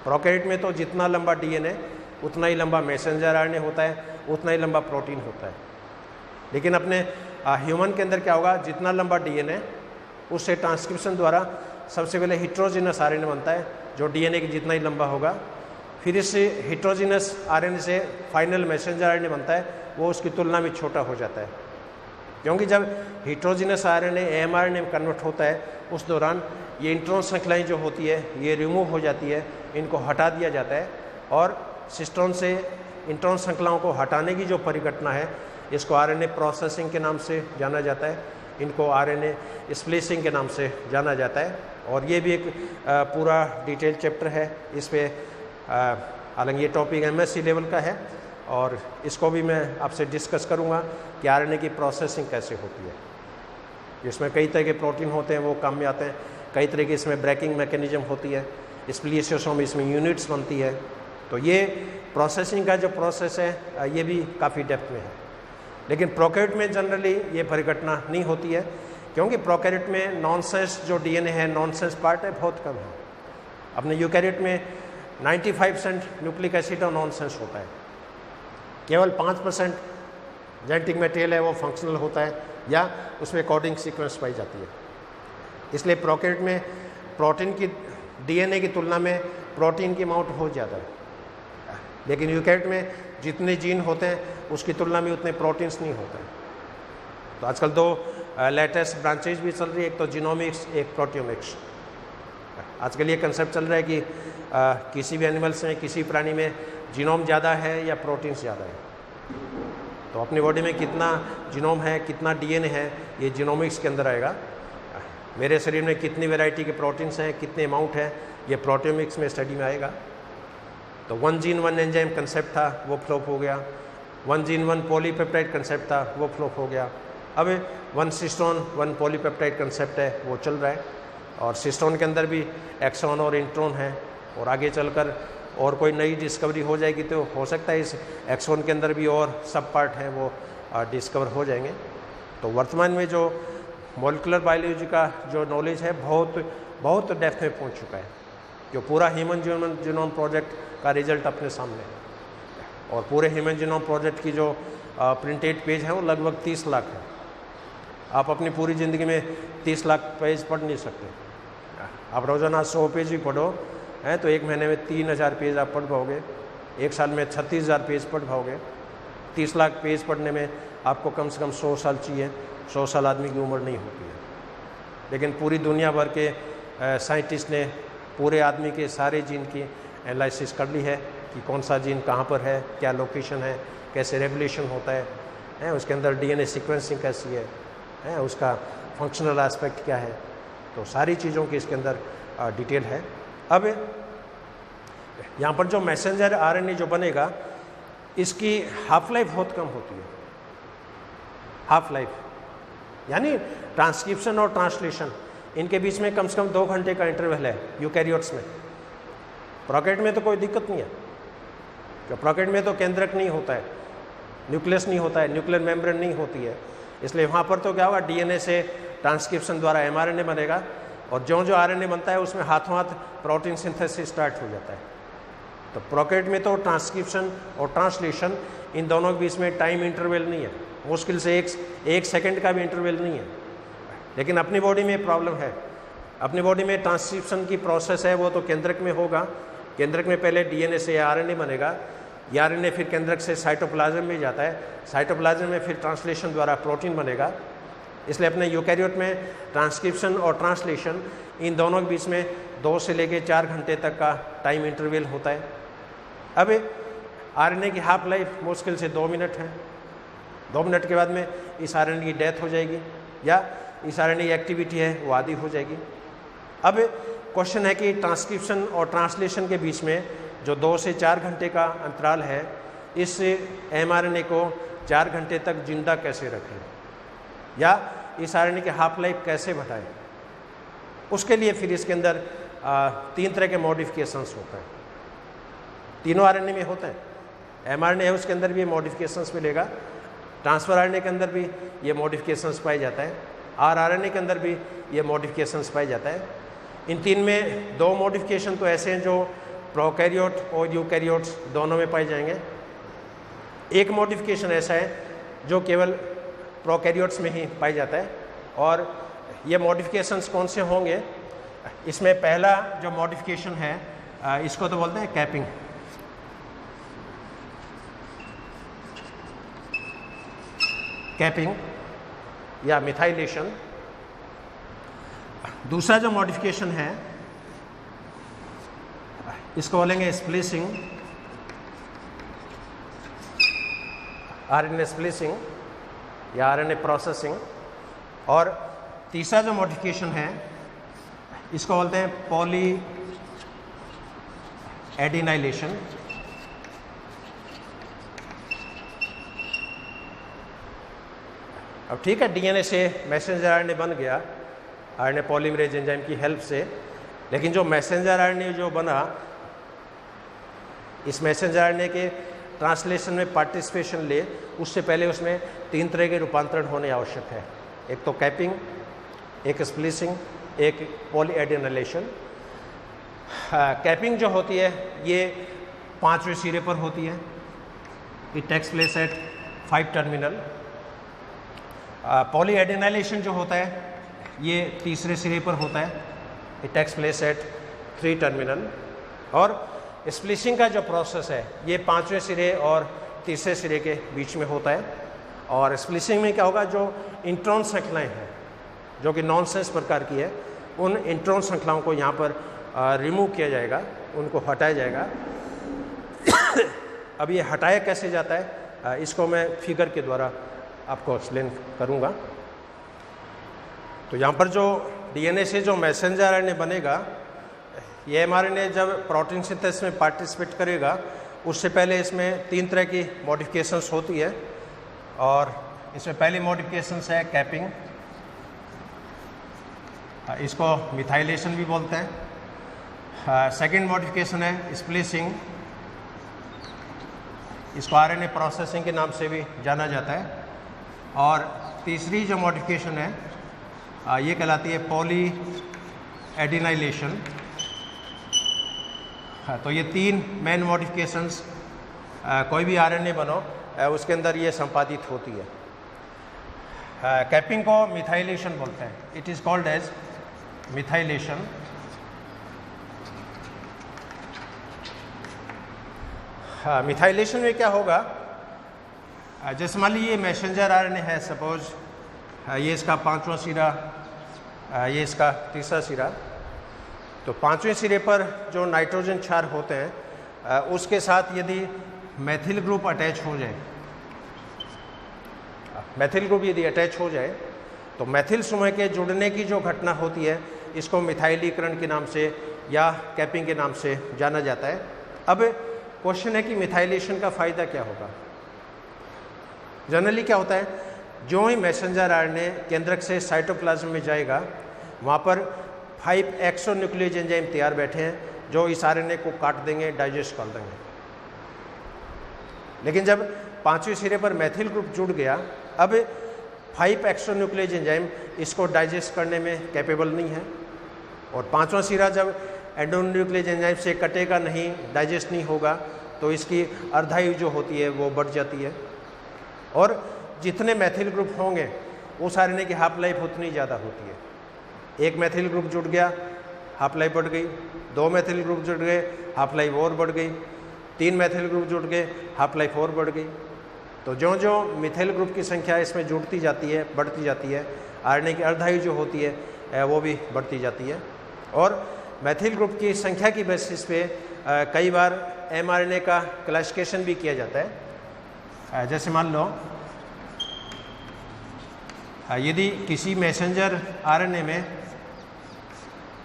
प्रोकैरियोट में तो जितना लंबा डीएनए उतना ही लंबा मैसेंजर आरएनए होता है, उतना ही लंबा प्रोटीन होता है। लेकिन अपने ह्यूमन के अंदर क्या होगा, जितना लंबा डीएनए उससे ट्रांसक्रिप्शन द्वारा सबसे पहले हिट्रोजिनस आरएनए बनता है जो डीएनए की जितना ही लंबा होगा, फिर इस हिट्रोजिनस आरएनए से फाइनल मैसेंजर आरएनए बनता है, वो उसकी तुलना में छोटा हो जाता है। क्योंकि जब हिट्रोजिनस आरएनए एमआरएनए में कन्वर्ट होता है उस दौरान ये इंट्रॉन श्रृंखलाएँ जो होती है ये रिमूव हो जाती है, इनको हटा दिया जाता है और सिस्टोन से इंट्रॉन श्रृंखलाओं को हटाने की जो परिघटना है इसको आरएनए प्रोसेसिंग के नाम से जाना जाता है, इनको आरएनए स्प्लिसिंग के नाम से जाना जाता है। और ये भी एक पूरा डिटेल चैप्टर है इस पर, हालांकि ये टॉपिक एमएससी लेवल का है और इसको भी मैं आपसे डिस्कस करूँगा कि आरएनए की प्रोसेसिंग कैसे होती है। इसमें कई तरह के प्रोटीन होते हैं वो काम में आते हैं, कई तरह की इसमें ब्रेकिंग मैकेनिज्म होती है, स्प्लीसियोसों में इसमें यूनिट्स बनती है। तो ये प्रोसेसिंग का जो प्रोसेस है ये भी काफ़ी डेप्थ में है। लेकिन प्रोकैरियोट में जनरली ये परिघटना नहीं होती है, क्योंकि प्रोकैरियोट में नॉनसेंस जो डीएनए है नॉनसेंस पार्ट है बहुत कम है। अपने यूकैरियोट में 95% न्यूक्लिक एसिड और नॉनसेंस होता है, केवल 5% जेनेटिक मटेरियल है वो फंक्शनल होता है, या उसमें कोडिंग सीक्वेंस पाई जाती है। इसलिए प्रोकैरियोट में प्रोटीन की डीएनए की तुलना में प्रोटीन की अमाउंट बहुत ज़्यादा है, लेकिन यूकैरियोट में जितने जीन होते हैं उसकी तुलना में उतने प्रोटीन्स नहीं होते हैं। तो आजकल दो लेटेस्ट ब्रांचेज भी चल रही है, एक तो जीनोमिक्स, एक प्रोटियोमिक्स। आजकल ये कंसेप्ट चल रहा है कि किसी भी एनिमल्स में, किसी प्राणी में जीनोम ज़्यादा है या प्रोटीन्स ज़्यादा है। तो अपनी बॉडी में कितना जीनोम है, कितना डीएनए है, ये जीनोमिक्स के अंदर आएगा। मेरे शरीर में कितनी वैरायटी के प्रोटीन्स हैं, कितने अमाउंट है, ये प्रोटियोमिक्स में स्टडी में आएगा। तो 1 जीन 1 एंजाइम कंसेप्ट था, वो फ्लॉप हो गया। 1 जीन 1 पॉलीपेप्टाइड कंसेप्ट था, वो फ्लॉप हो गया। अब 1 सिस्टोन 1 पॉलीपेप्टाइड कंसेप्ट है, वो चल रहा है। और सिस्टोन के अंदर भी एक्सॉन और इंट्रोन है, और आगे चलकर और कोई नई डिस्कवरी हो जाएगी तो हो सकता है इस एक्सॉन के अंदर भी और सब पार्ट हैं वो डिस्कवर हो जाएंगे। तो वर्तमान में जो मॉलिक्यूलर बायोलॉजी का जो नॉलेज है बहुत डेप्थ में पहुंच चुका है। जो पूरा ह्यूमन जीनोम प्रोजेक्ट का रिजल्ट अपने सामने है, और पूरे ह्यूमन जीनोम प्रोजेक्ट की जो प्रिंटेड पेज है वो लगभग 30 लाख है। आप अपनी पूरी ज़िंदगी में 30 लाख पेज पढ़ नहीं सकते। आप रोज़ाना 100 पेज भी पढ़ो हैं तो एक महीने में 3000 पेज आप पढ़ पाओगे, एक साल में 36,000 पेज पढ़ पाओगे। 30 लाख पेज पढ़ने में आपको कम से कम 100 साल चाहिए। 100 साल आदमी की उम्र नहीं होती है। लेकिन पूरी दुनिया भर के साइंटिस्ट ने पूरे आदमी के सारे जीन की एनालिसिस कर ली है कि कौन सा जीन कहाँ पर है, क्या लोकेशन है, कैसे रेगुलेशन होता है, उसके अंदर डीएनए सीक्वेंसिंग कैसी है, उसका फंक्शनल एस्पेक्ट क्या है। तो सारी चीज़ों की इसके अंदर डिटेल है। अब यहाँ पर जो मैसेंजर आरएनए जो बनेगा, इसकी हाफ लाइफ बहुत कम होती है। हाफ लाइफ यानी ट्रांसक्रिप्शन और ट्रांसलेशन, इनके बीच में कम से कम 2 घंटे का इंटरवल है यूकैरियोट्स में। प्रोकैरियोट में तो कोई दिक्कत नहीं है, क्योंकि प्रोकैरियोट में तो केंद्रक नहीं होता है, न्यूक्लियस नहीं होता है, न्यूक्लियर मेम्ब्रेन नहीं होती है। इसलिए वहाँ पर तो क्या होगा, डीएनए से ट्रांसक्रिप्शन द्वारा एमआरएनए बनेगा, और जो आरएनए बनता है उसमें हाथों हाथ प्रोटीन सिंथेसिस स्टार्ट हो जाता है। तो प्रोकैरियोट में तो ट्रांसक्रिप्शन और ट्रांसलेशन, इन दोनों के बीच में टाइम इंटरवल नहीं है, मुश्किल से एक सेकंड का भी इंटरवल नहीं है। लेकिन अपनी बॉडी में प्रॉब्लम है। अपनी बॉडी में ट्रांसक्रिप्शन की प्रोसेस है वो तो केंद्रक में होगा। केंद्रक में पहले डीएनए से आरएनए बनेगा, ये आरएनए फिर केंद्रक से साइटोप्लाज्म में जाता है, साइटोप्लाज्म में फिर ट्रांसलेशन द्वारा प्रोटीन बनेगा। इसलिए अपने यूकैरियोट में ट्रांसक्रिप्शन और ट्रांसलेशन, इन दोनों के बीच में 2 से लेकर 4 घंटे तक का टाइम इंटरवल होता है। अब आरएनए की हाफ लाइफ मुश्किल से 2 मिनट है। 2 मिनट के बाद में इस आरएनए की डेथ हो जाएगी, या इस आरएनए की एक्टिविटी है वो आधी हो जाएगी। अब क्वेश्चन है कि ट्रांसक्रिप्शन और ट्रांसलेशन के बीच में जो 2 से 4 घंटे का अंतराल है, इस एमआरएनए को 4 घंटे तक जिंदा कैसे रखें, या इस आरएनए की हाफ लाइफ कैसे बढ़ाएं। उसके लिए फिर इसके अंदर 3 तरह के मॉडिफिकेशंस होते हैं। तीनों आरएनए में होते हैं। एमआरएनए है उसके अंदर भी मॉडिफिकेशंस मिलेगा, ट्रांसफर आरएनए के अंदर भी ये मॉडिफिकेशंस पाया जाता है, आरएनए के अंदर भी ये मॉडिफिकेशंस पाया जाता है। इन 3 में 2 मॉडिफिकेशन तो ऐसे हैं जो प्रोकैरियोट और यूकैरियोट्स दोनों में पाए जाएंगे। एक मॉडिफिकेशन ऐसा है जो केवल प्रोकैरियोट्स में ही पाया जाता है, और ये मॉडिफिकेशंस कौन से होंगे, इसमें पहला जो मॉडिफिकेशन है इसको तो बोलते हैं कैपिंग। कैपिंग या मिथाइलेशन। दूसरा जो मॉडिफिकेशन है इसको बोलेंगे स्प्लिसिंग, आरएनए स्प्लिसिंग या आरएनए प्रोसेसिंग। और तीसरा जो मॉडिफिकेशन है इसको बोलते हैं पॉली एडिनाइलेशन। अब ठीक है, डीएनए से मैसेंजर आरएनए बन गया आरएनए पॉलीमरेज एंजाइम की हेल्प से, लेकिन जो मैसेंजर आरएनए जो बना, इस मैसेंजर आरएनए के ट्रांसलेशन में पार्टिसिपेशन ले, उससे पहले उसमें 3 तरह के रूपांतरण होने आवश्यक है। एक तो कैपिंग, एक स्प्लिसिंग, एक पॉली एडिनाइलेशन। कैपिंग जो होती है ये 5वें सिरे पर होती है। It takes place at 5 terminal. Polyadenylation जो होता है ये तीसरे सिरे पर होता है, it takes place at 3 terminal. और स्प्लिसिंग का जो प्रोसेस है ये 5वें सिरे और तीसरे सिरे के बीच में होता है। और स्प्लिसिंग में क्या होगा, जो इंट्रॉन श्रृंखलाएँ हैं जो कि नॉनसेंस प्रकार की है, उन इंट्रॉन श्रृंखलाओं को यहाँ पर रिमूव किया जाएगा, उनको हटाया जाएगा। अब ये हटाया कैसे जाता है इसको मैं फिगर के द्वारा आपको एक्सप्लेन करूँगा। तो यहाँ पर जो डीएनए से जो मैसेंजर आरएनए बनेगा, ये एमआरएनए जब प्रोटीन सिंथेसिस में पार्टिसिपेट करेगा उससे पहले इसमें 3 तरह की मॉडिफिकेशंस होती है। और इसमें पहली मॉडिफिकेशंस है कैपिंग, इसको मिथाइलेशन भी बोलते हैं। सेकंड मॉडिफिकेशन है स्प्लिसिंग, इसको आरएनए प्रोसेसिंग के नाम से भी जाना जाता है। और तीसरी जो मॉडिफिकेशन है ये कहलाती है पॉली एडिनाइलेशन। तो ये 3 मेन मॉडिफिकेशंस कोई भी आरएनए बनो उसके अंदर ये संपादित होती है। कैपिंग को मिथाइलेशन बोलते हैं, it is called as methylation. Methylation में क्या होगा, जैसे मान लीजिए ये मैसेंजर आरएनए है, सपोज ये इसका 5वां सिरा, ये इसका तीसरा सिरा। तो 5वें सिरे पर जो नाइट्रोजन क्षार होते हैं उसके साथ यदि मैथिल ग्रुप अटैच हो जाए, मैथिल ग्रुप यदि अटैच हो जाए तो मैथिल समूह के जुड़ने की जो घटना होती है इसको मिथाइलीकरण के नाम से या कैपिंग के नाम से जाना जाता है। अब क्वेश्चन है कि मिथाइलेशन का फ़ायदा क्या होगा। जनरली क्या होता है, जो ही मैसेंजर आरएनए केंद्रक से साइटोप्लाज्म में जाएगा वहाँ पर 5 एक्सोन्यूक्लियोज एंजाइम तैयार बैठे हैं जो इस आरएनए को काट देंगे, डाइजेस्ट कर देंगे। लेकिन जब 5वें सिरे पर मैथिल ग्रुप जुड़ गया, अब 5 एक्सोन्यूक्लियोज एंजाइम इसको डाइजेस्ट करने में कैपेबल नहीं है। और 5वां सिरा जब एंडोन्यूक्लियोज एंजाइम से कटेगा नहीं, डाइजेस्ट नहीं होगा, तो इसकी अर्धायु जो होती है वो बढ़ जाती है। और जितने मैथिल ग्रुप होंगे उस आरएनए की हाफ लाइफ उतनी ज़्यादा होती है। एक मैथिल ग्रुप जुड़ गया, हाफ लाइफ बढ़ गई, 2 मैथिल ग्रुप जुड़ गए, हाफ लाइफ और बढ़ गई, 3 मैथिल ग्रुप जुड़ गए, हाफ लाइफ और बढ़ गई। तो जो जो मिथाइल ग्रुप की संख्या इसमें जुड़ती जाती है, बढ़ती जाती है, आरएनए की अर्धायु जो होती है वो भी बढ़ती जाती है। और मैथिल ग्रुप की संख्या की बेसिस पे कई बार एमआरएनए का क्लासिफिकेशन भी किया जाता है। जैसे मान लो यदि किसी मैसेंजर आरएनए में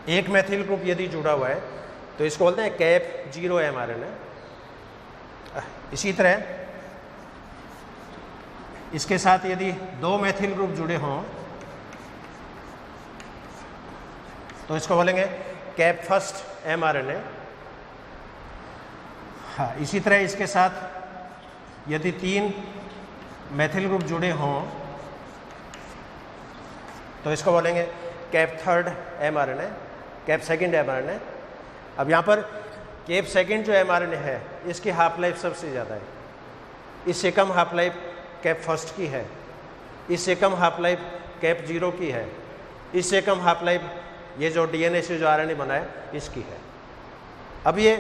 एक मैथिल ग्रुप यदि जुड़ा हुआ है तो इसको बोलते हैं कैप 0 एमआरएनए। इसी तरह इसके साथ यदि 2 मैथिल ग्रुप जुड़े हों तो इसको बोलेंगे कैप फर्स्ट एमआरएनए। हाँ, इसी तरह इसके साथ यदि 3 मैथिल ग्रुप जुड़े हों तो इसको बोलेंगे cap third mRNA, cap second mRNA. अब यहाँ पर कैप सेकंड जो एमआरएनए है इसकी हाफ लाइफ सबसे ज़्यादा है, इससे कम हाफ लाइफ कैप फर्स्ट की है, इससे कम हाफ लाइफ कैप 0 की है, इससे कम हाफ लाइफ ये जो डीएनए से जो आरएनए बना है इसकी है। अब ये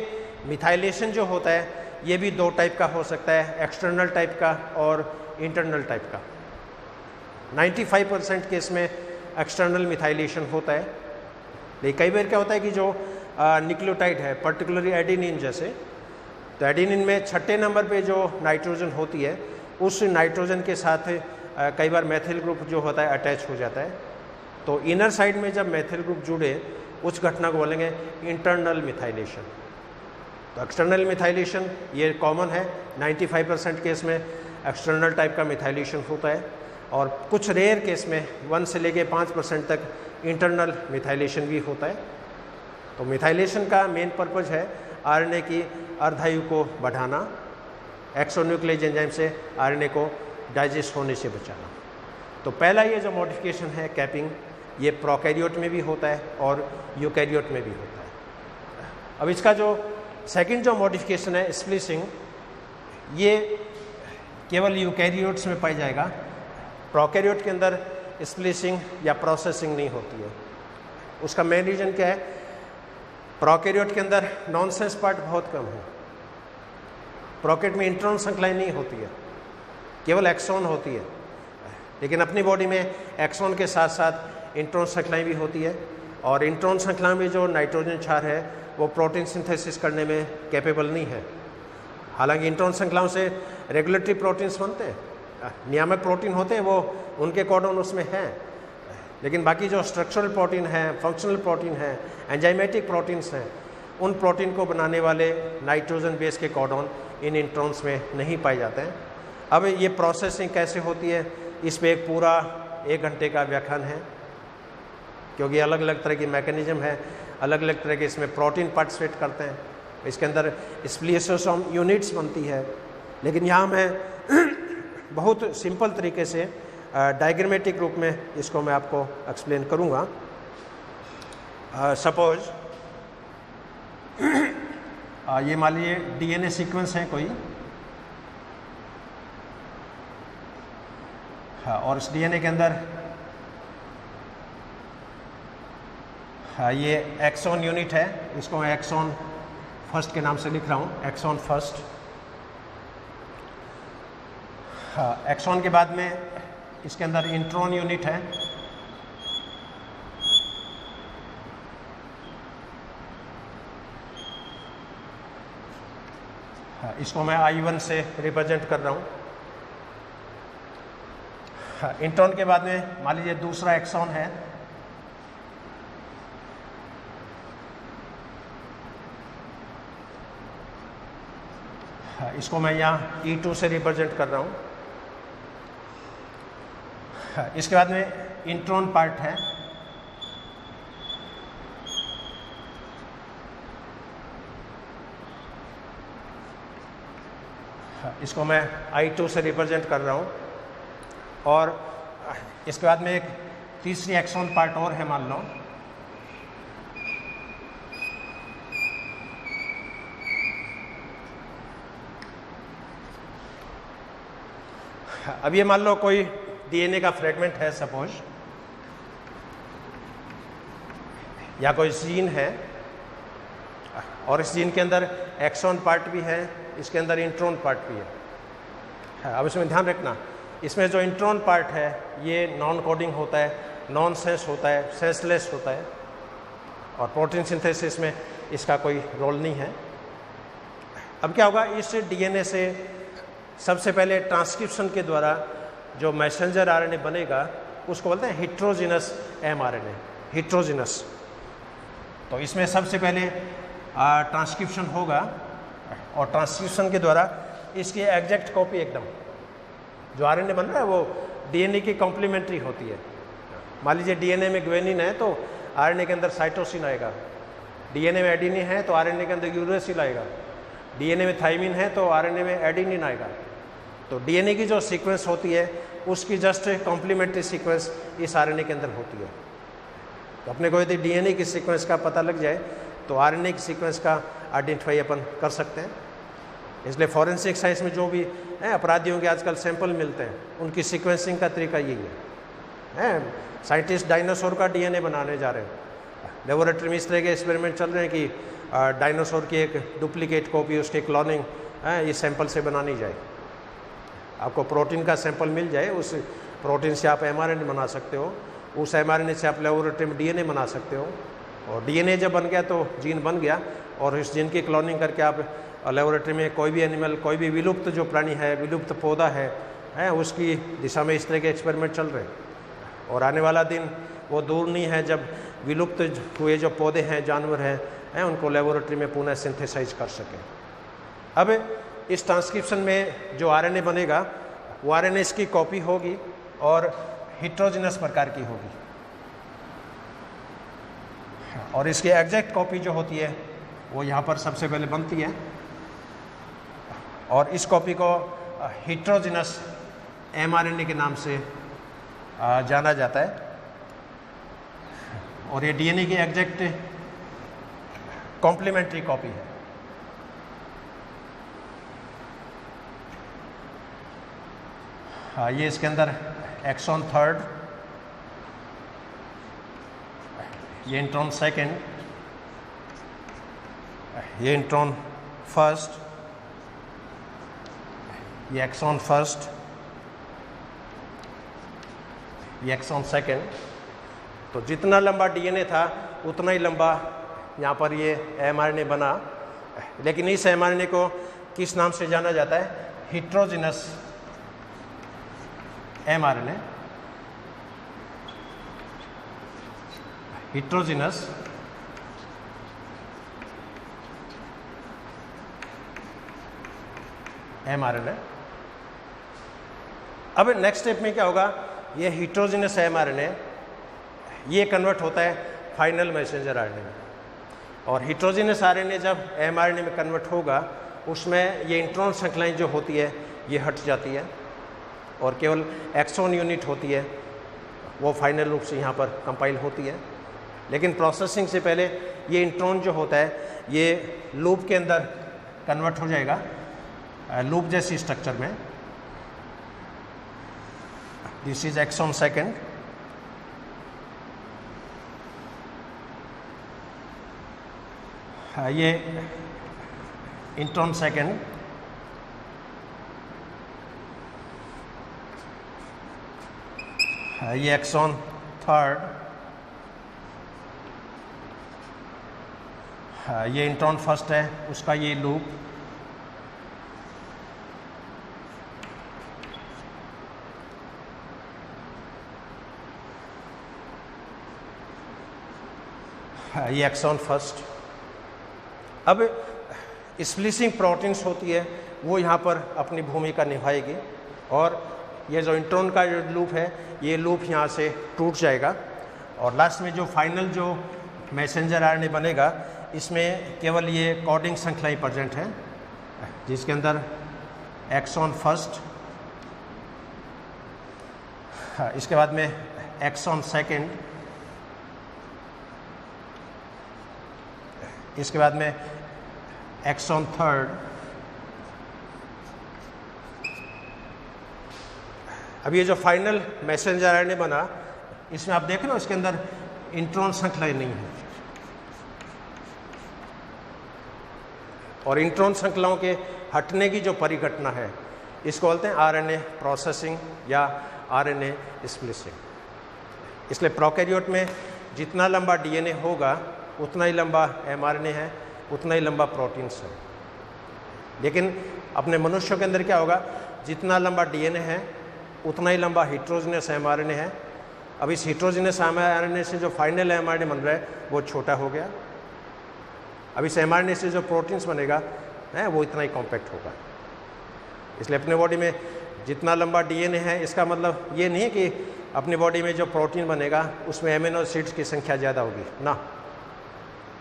मिथाइलेशन जो होता है ये भी 2 टाइप का हो सकता है, एक्सटर्नल टाइप का और इंटरनल टाइप का। 95% केस में एक्सटर्नल मिथाइलेशन होता है। लेकिन कई बार क्या होता है कि जो न्यूक्लियोटाइड है, पर्टिकुलरली एडेनिन जैसे, तो एडेनिन में 6ठे नंबर पे जो नाइट्रोजन होती है उस नाइट्रोजन के साथ कई बार मैथिल ग्रुप जो होता है अटैच हो जाता है। तो इनर साइड में जब मैथिल ग्रुप जुड़े उस घटना को बोलेंगे इंटरनल मिथाइलेशन। तो एक्सटर्नल मिथाइलेशन ये कॉमन है, 95% केस में एक्सटर्नल टाइप का मिथाइलेशन होता है और कुछ रेयर केस में 1 से लेके 5% तक इंटरनल मिथाइलेशन भी होता है। तो मिथाइलेशन का मेन पर्पज़ है आरएनए की अर्धायु को बढ़ाना, एक्सोन्यूक्लियोज एंजाइम से आरएनए को डाइजेस्ट होने से बचाना। तो पहला ये जो मॉडिफिकेशन है कैपिंग, ये प्रोकैरियोट में भी होता है और यूकैरियोट में भी होता है। अब इसका जो सेकंड जो मॉडिफिकेशन है स्प्लिसिंग, ये केवल यूकैरियोट्स में पाया जाएगा, प्रोकैरियोट के अंदर स्प्लिसिंग या प्रोसेसिंग नहीं होती है। उसका मेन रीज़न क्या है? प्रोकैरियोट के अंदर नॉनसेंस पार्ट बहुत कम है। प्रोकैरियोट में इंट्रॉन श्रृंखलाएं नहीं होती है, केवल एक्सॉन होती है। लेकिन अपनी बॉडी में एक्सॉन के साथ साथ इंट्रॉन श्रृंखलाएं भी होती है, और इंट्रॉन श्रृंखला में जो नाइट्रोजन क्षार है वो प्रोटीन सिंथेसिस करने में कैपेबल नहीं है। हालांकि इंट्रॉन श्रृंखलाओं से रेगुलेटरी प्रोटीन्स बनते हैं, नियामक प्रोटीन होते हैं, वो उनके कोडॉन उसमें हैं, लेकिन बाकी जो स्ट्रक्चरल प्रोटीन है, फंक्शनल प्रोटीन है, एंजाइमेटिक प्रोटीन्स हैं, उन प्रोटीन को बनाने वाले नाइट्रोजन बेस के कोडॉन इन इंट्रॉन्स में नहीं पाए जाते हैं। अब ये प्रोसेसिंग कैसे होती है, इस पे एक पूरा 1 घंटे का व्याख्यान है, क्योंकि अलग अलग तरह की मैकेनिज्म है, अलग अलग तरह के इसमें प्रोटीन पार्टिसिपेट करते हैं, इसके अंदर स्प्लियोसोम यूनिट्स बनती है। लेकिन यहाँ मैं बहुत सिंपल तरीके से डायग्रामेटिक रूप में इसको मैं आपको एक्सप्लेन करूँगा। सपोज ये मान लीजिए डीएनए सीक्वेंस है कोई, हाँ, और इस डीएनए के अंदर ये एक्सॉन यूनिट है, इसको मैं एक्सॉन फर्स्ट के नाम से लिख रहा हूँ, एक्सॉन फर्स्ट। हाँ, एक्सॉन के बाद में इसके अंदर इंट्रॉन यूनिट है, हाँ, इसको मैं I1 से रिप्रेजेंट कर रहा हूँ। हाँ, इंट्रॉन के बाद में मान लीजिए दूसरा एक्सॉन है, हाँ, इसको मैं यहाँ E2 से रिप्रेजेंट कर रहा हूँ। हाँ, इसके बाद में इंट्रॉन पार्ट है, हाँ, इसको मैं I2 से रिप्रेजेंट कर रहा हूँ। और इसके बाद में एक तीसरी एक्सॉन पार्ट और है, मान लो, अब ये मान लो कोई डीएनए का फ्रेगमेंट है सपोज, या कोई जीन है, और इस जीन के अंदर एक्सॉन पार्ट भी है, इसके अंदर इंट्रॉन पार्ट भी है। अब इसमें ध्यान रखना, इसमें जो इंट्रॉन पार्ट है ये नॉन कोडिंग होता है, नॉन सेंस होता है, सेंसलेस होता है, और प्रोटीन सिंथेसिस में इसका कोई रोल नहीं है। अब क्या होगा, इस डीएनए से सबसे पहले ट्रांसक्रिप्शन के द्वारा जो मैसेंजर आरएनए बनेगा उसको बोलते हैं हेट्रोजिनस एमआरएनए, हेट्रोजिनस। तो इसमें सबसे पहले ट्रांसक्रिप्शन होगा, और ट्रांसक्रिप्शन के द्वारा इसकी एग्जैक्ट कॉपी एकदम जो आरएनए बन रहा है वो डीएनए की कॉम्प्लीमेंट्री होती है। मान लीजिए डीएनए में ग्वेनिन है तो आरएनए के अंदर साइटोसिन आएगा, डीएनए में एडेनिन है तो आरएनए के अंदर यूरेसिल आएगा, डीएनए में थाइमिन है तो आरएनए में एडेनिन आएगा। तो डीएनए की जो सीक्वेंस होती है उसकी जस्ट कॉम्प्लीमेंट्री सीक्वेंस इस आरएनए के अंदर होती है। तो अपने को यदि डीएनए की सीक्वेंस का पता लग जाए तो आरएनए की सीक्वेंस का आइडेंटिफाई अपन कर सकते हैं। इसलिए फॉरेंसिक साइंस में जो भी अपराधियों के आजकल सैंपल मिलते हैं उनकी सीक्वेंसिंग का तरीका यही है। साइंटिस्ट डायनासोर का डीएनए बनाने जा रहे हैं, लेबोरेटरी में इस तरह के एक्सपेरिमेंट चल रहे हैं कि डायनासोर की एक डुप्लीकेट कॉपी, उसकी क्लोनिंग इस सैंपल से बनानी जाए। आपको प्रोटीन का सैंपल मिल जाए, उस प्रोटीन से आप एमआरएनए बना सकते हो, उस एमआरएनए से आप लेबोरेटरी में डीएनए बना सकते हो, और डीएनए जब बन गया तो जीन बन गया, और इस जीन की क्लोनिंग करके आप लेबोरेटरी में कोई भी एनिमल, कोई भी विलुप्त जो प्राणी है, विलुप्त पौधा है उसकी दिशा में इस तरह के एक्सपेरिमेंट चल रहे हैं। और आने वाला दिन वो दूर नहीं है जब विलुप्त हुए जो पौधे हैं, जानवर हैं उनको लेबोरेटरी में पुनः सिंथेसाइज कर सकें। अब इस ट्रांसक्रिप्शन में जो आरएनए बनेगा वो आरएनए इसकी कॉपी होगी और हेट्रोजिनस प्रकार की होगी, और इसकी एग्जैक्ट कॉपी जो होती है वो यहाँ पर सबसे पहले बनती है, और इस कॉपी को हेट्रोजिनस एमआरएनए के नाम से जाना जाता है। और ये डीएनए की एग्जैक्ट कॉम्प्लीमेंट्री कॉपी है। हाँ, ये इसके अंदर एक्सॉन थर्ड, ये इंट्रॉन सेकेंड, ये इंट्रॉन फर्स्ट, ये एक्सॉन फर्स्ट, ये एक्सॉन सेकेंड। तो जितना लंबा डीएनए था उतना ही लंबा यहाँ पर ये एमआरएनए बना। लेकिन इस एमआरएनए को किस नाम से जाना जाता है? Heterogeneous mRNA. Heterogeneous mRNA. अब नेक्स्ट स्टेप में क्या होगा? ये हेटेरोजेनस एमआरएनए ये कन्वर्ट होता है फाइनल मैसेंजर आरएनए में। और हेटेरोजेनस आरएनए जब एमआरएनए में कन्वर्ट होगा उसमें ये इंट्रॉन श्रृंखलाएं जो होती है ये हट जाती है और केवल एक्सॉन यूनिट होती है, वो फाइनल रूप से यहाँ पर कंपाइल होती है। लेकिन प्रोसेसिंग से पहले ये इंट्रॉन जो होता है ये लूप के अंदर कन्वर्ट हो जाएगा, लूप जैसी स्ट्रक्चर में। दिस इज एक्सॉन सेकेंड, ये इंट्रॉन सेकेंड, ये एक्सॉन थर्ड, ये इंट्रॉन फर्स्ट है, उसका ये लूप, ये एक्सॉन फर्स्ट। अब स्प्लिसिंग प्रोटीन्स होती है वो यहाँ पर अपनी भूमिका निभाएगी और ये जो इंट्रॉन का जो लूप है ये लूप यहाँ से टूट जाएगा और लास्ट में जो फाइनल जो मैसेंजर आरएनए बनेगा इसमें केवल ये कोडिंग श्रृंखलाएं प्रेजेंट हैं, जिसके अंदर एक्सॉन फर्स्ट, इसके बाद में एक्सॉन सेकेंड, इसके बाद में एक्सॉन थर्ड, अब ये जो फाइनल मैसेंजर आरएनए बना इसमें आप देख रहे हो इसके अंदर इंट्रॉन श्रृंखलाएं नहीं है और इंट्रॉन श्रृंखलाओं के हटने की जो परिघटना है इसको बोलते हैं आरएनए प्रोसेसिंग या आरएनए स्प्लिसिंग। इसलिए प्रोकैरियोट में जितना लंबा डीएनए होगा उतना ही लंबा एमआरएनए है, उतना ही लंबा प्रोटीन्स है। लेकिन अपने मनुष्यों के अंदर क्या होगा? जितना लंबा डीएनए है उतना ही लंबा हेटेरोजेनस एमआरएनए है। अब इस हेटेरोजेनस एमआरएनए से जो फाइनल एमआरएनए बन रहा है वो छोटा हो गया। अब इस एमआरएनए से जो प्रोटीन्स बनेगा है वो इतना ही कॉम्पैक्ट होगा। इसलिए अपने बॉडी में जितना लंबा डीएनए है इसका मतलब ये नहीं है कि अपनी बॉडी में जो प्रोटीन बनेगा उसमें एमिनो एसिड्स की संख्या ज़्यादा होगी ना,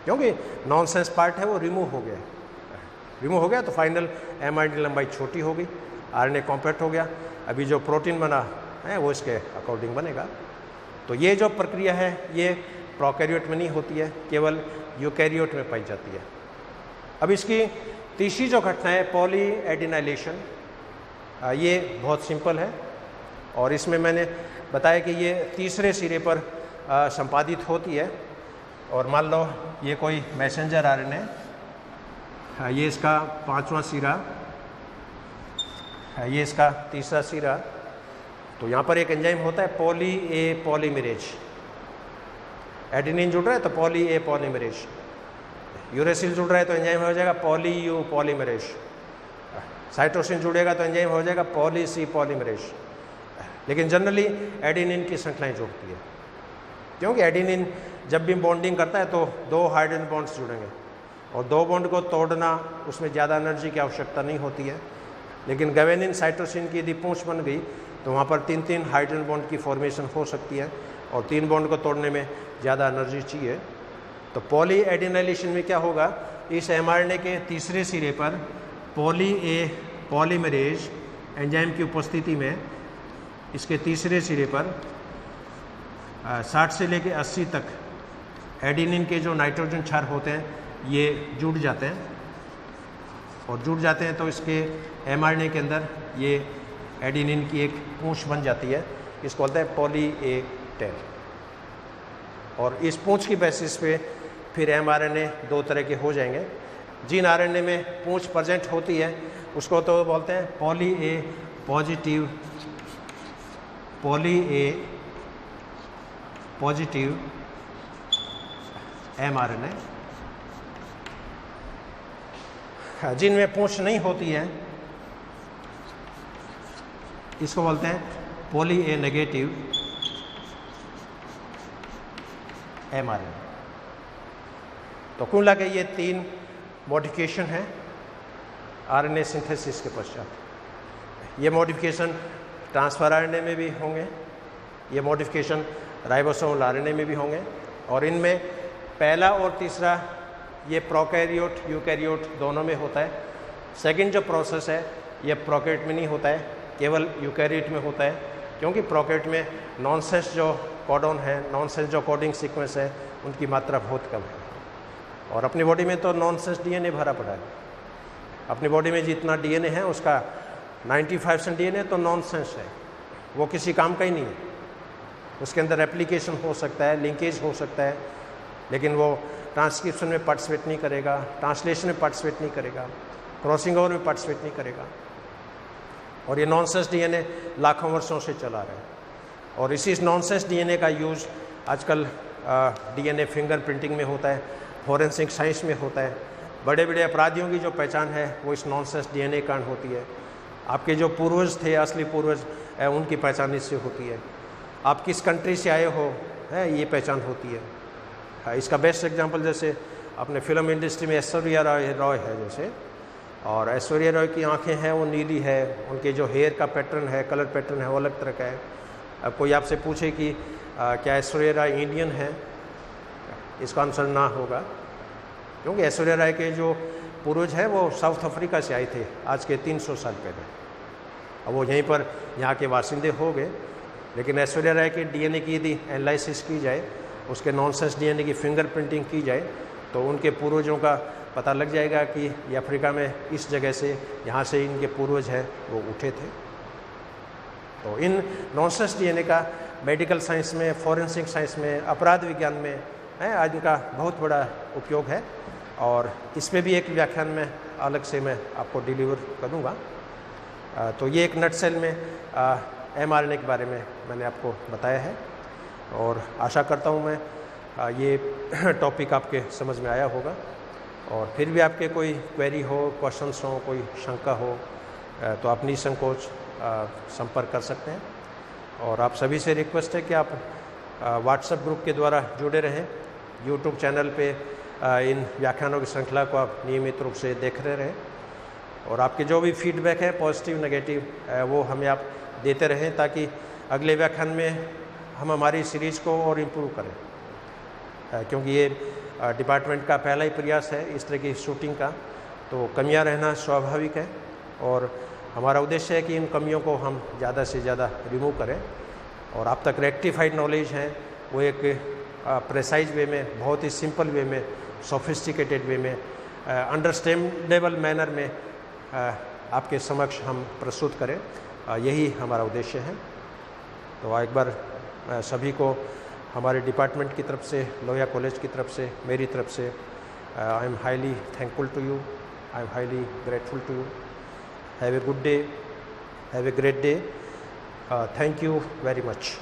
क्योंकि नॉनसेंस पार्ट है वो रिमूव हो गया तो फाइनल एमआरएनए लंबाई छोटी होगी, आरएनए कॉम्पैक्ट हो गया। अभी जो प्रोटीन बना है वो इसके अकॉर्डिंग बनेगा। तो ये जो प्रक्रिया है ये प्रोकैरियोट में नहीं होती है, केवल यूकैरियोट में पाई जाती है। अब इसकी तीसरी जो घटना है पॉली एडिनाइलेशन, ये बहुत सिंपल है और इसमें मैंने बताया कि ये तीसरे सिरे पर संपादित होती है। और मान लो ये कोई मैसेंजर आरएनए, ये इसका 5वां सिरा, ये इसका तीसरा सिरा। तो यहाँ पर एक एंजाइम होता है पॉली ए पॉलीमरेज। एडेनिन जुड़ रहा है तो पॉली ए पॉलीमरेज, यूरेसिल जुड़ रहा है तो एंजाइम हो जाएगा पॉली यू पॉलीमरेज, साइटोसिन जुड़ेगा तो एंजाइम हो जाएगा पॉली सी पॉलीमरेज। लेकिन जनरली एडेनिन की श्रृंखलाएं जुड़ती है, क्योंकि एडेनिन जब भी बॉन्डिंग करता है तो 2 हाइड्रोजन बॉन्ड्स जुड़ेंगे और 2 बॉन्ड को तोड़ना उसमें ज़्यादा एनर्जी की आवश्यकता नहीं होती है। लेकिन गवेनिन साइटोसिन की यदि पूंछ बन गई तो वहाँ पर 3-3 हाइड्रोजन बॉन्ड की फॉर्मेशन हो सकती है और 3 बॉन्ड को तोड़ने में ज़्यादा एनर्जी चाहिए। तो पॉली एडिनाइलेशन में क्या होगा? इस एमआरएनए के तीसरे सिरे पर पॉली ए पॉलीमरेज एंजाइम की उपस्थिति में इसके तीसरे सिरे पर 60 से लेकर 80 तक एडेनिन के जो नाइट्रोजन क्षार होते हैं ये जुड़ जाते हैं और जुड़ जाते हैं तो इसके एमआरएनए के अंदर ये एडेनिन की एक पूंछ बन जाती है इसको बोलते हैं पॉली ए टेल। और इस पूंछ की बेसिस पे फिर mRNA दो तरह के हो जाएंगे। जिन RNA में पूंछ प्रेजेंट होती है उसको तो बोलते हैं पॉली ए पॉजिटिव mRNA। जिनमें पूंछ नहीं होती है इसको बोलते हैं पॉली ए नेगेटिव mRNA। तो कुल मिला के ये 3 मॉडिफिकेशन है RNA सिंथेसिस के पश्चात। ये मॉडिफिकेशन ट्रांसफर RNA में भी होंगे, ये मॉडिफिकेशन राइबोसोमल RNA में भी होंगे। और इनमें पहला और तीसरा ये प्रोकैरियोट यूकैरियोट दोनों में होता है। सेकंड जो प्रोसेस है ये प्रोकैरियोट में नहीं होता है, केवल यूकैरियोट में होता है, क्योंकि प्रोकैरियोट में नॉनसेंस जो कोडॉन है, नॉनसेंस जो कोडिंग सीक्वेंस है, उनकी मात्रा बहुत कम है। और अपनी बॉडी में तो नॉनसेंस DNA भरा पड़ा है। अपनी बॉडी में जितना DNA है उसका 95% DNA तो नॉनसेंस है, वो किसी काम का ही नहीं है। उसके अंदर एप्लीकेशन हो सकता है, लिंकेज हो सकता है, लेकिन वो ट्रांसक्रिप्शन में पार्टिसिपेट नहीं करेगा, ट्रांसलेशन में पार्टिसिपेट नहीं करेगा, क्रॉसिंग ओवर में पार्टिसिपेट नहीं करेगा। और ये नॉनसेंस DNA लाखों वर्षों से चला रहा है। और इसी नॉनसेंस DNA का यूज़ आजकल DNA फिंगरप्रिंटिंग में होता है, फॉरेंसिक साइंस में होता है। बड़े बड़े अपराधियों की जो पहचान है वो इस नॉनसेंस DNA कारण होती है। आपके जो पूर्वज थे, असली पूर्वज, उनकी पहचान इससे होती है। आप किस कंट्री से आए हो है ये पहचान होती है। इसका बेस्ट एग्जांपल जैसे अपने फिल्म इंडस्ट्री में ऐश्वर्या रॉय है जैसे, और ऐश्वर्या रॉय की आंखें हैं वो नीली है, उनके जो हेयर का पैटर्न है, कलर पैटर्न है, वो अलग तरह का है। अब कोई आपसे पूछे कि क्या ऐश्वर्या राय इंडियन है, इसका आंसर ना होगा, क्योंकि ऐश्वर्या राय के जो पूर्वज हैं वो साउथ अफ्रीका से आए थे आज के 300 साल पहले। अब वो यहीं पर यहाँ के वासिंदे हो गए, लेकिन ऐश्वर्या राय के DNA की यदि एनालिसिस की जाए, उसके नॉनसेंस DNA की फिंगरप्रिंटिंग की जाए, तो उनके पूर्वजों का पता लग जाएगा कि ये अफ्रीका में इस जगह से, यहाँ से इनके पूर्वज हैं वो उठे थे। तो इन नॉनसेंस DNA का मेडिकल साइंस में, फॉरेंसिक साइंस में, अपराध विज्ञान में है आज इनका बहुत बड़ा उपयोग है। और इसमें भी एक व्याख्यान में अलग से मैं आपको डिलीवर करूँगा। तो ये एक नटसेल में mRNA के बारे में मैंने आपको बताया है, और आशा करता हूँ मैं ये टॉपिक आपके समझ में आया होगा। और फिर भी आपके कोई क्वेरी हो, क्वेश्चंस हो, कोई शंका हो, तो आप निसंकोच संपर्क कर सकते हैं। और आप सभी से रिक्वेस्ट है कि आप व्हाट्सएप ग्रुप के द्वारा जुड़े रहें। यूट्यूब चैनल पे इन व्याख्यानों की श्रृंखला को आप नियमित रूप से देख रहे रहें, और आपके जो भी फीडबैक है पॉजिटिव नेगेटिव वो हमें आप देते रहें, ताकि अगले व्याख्यान में हम हमारी सीरीज़ को और इम्प्रूव करें। क्योंकि ये डिपार्टमेंट का पहला ही प्रयास है इस तरह की शूटिंग का, तो कमियां रहना स्वाभाविक है, और हमारा उद्देश्य है कि इन कमियों को हम ज़्यादा से ज़्यादा रिमूव करें, और आप तक रेक्टिफाइड नॉलेज है वो एक प्रेसाइज वे में, बहुत ही सिंपल वे में, सोफिस्टिकेटेड वे में, अंडरस्टैंडेबल मैनर में आपके समक्ष हम प्रस्तुत करें। यही हमारा उद्देश्य है। तो एक बार सभी को हमारे डिपार्टमेंट की तरफ से, लोहिया कॉलेज की तरफ से, मेरी तरफ से I am highly thankful to you, I am highly grateful to you. Have a good day, have a great day. Thank you very much.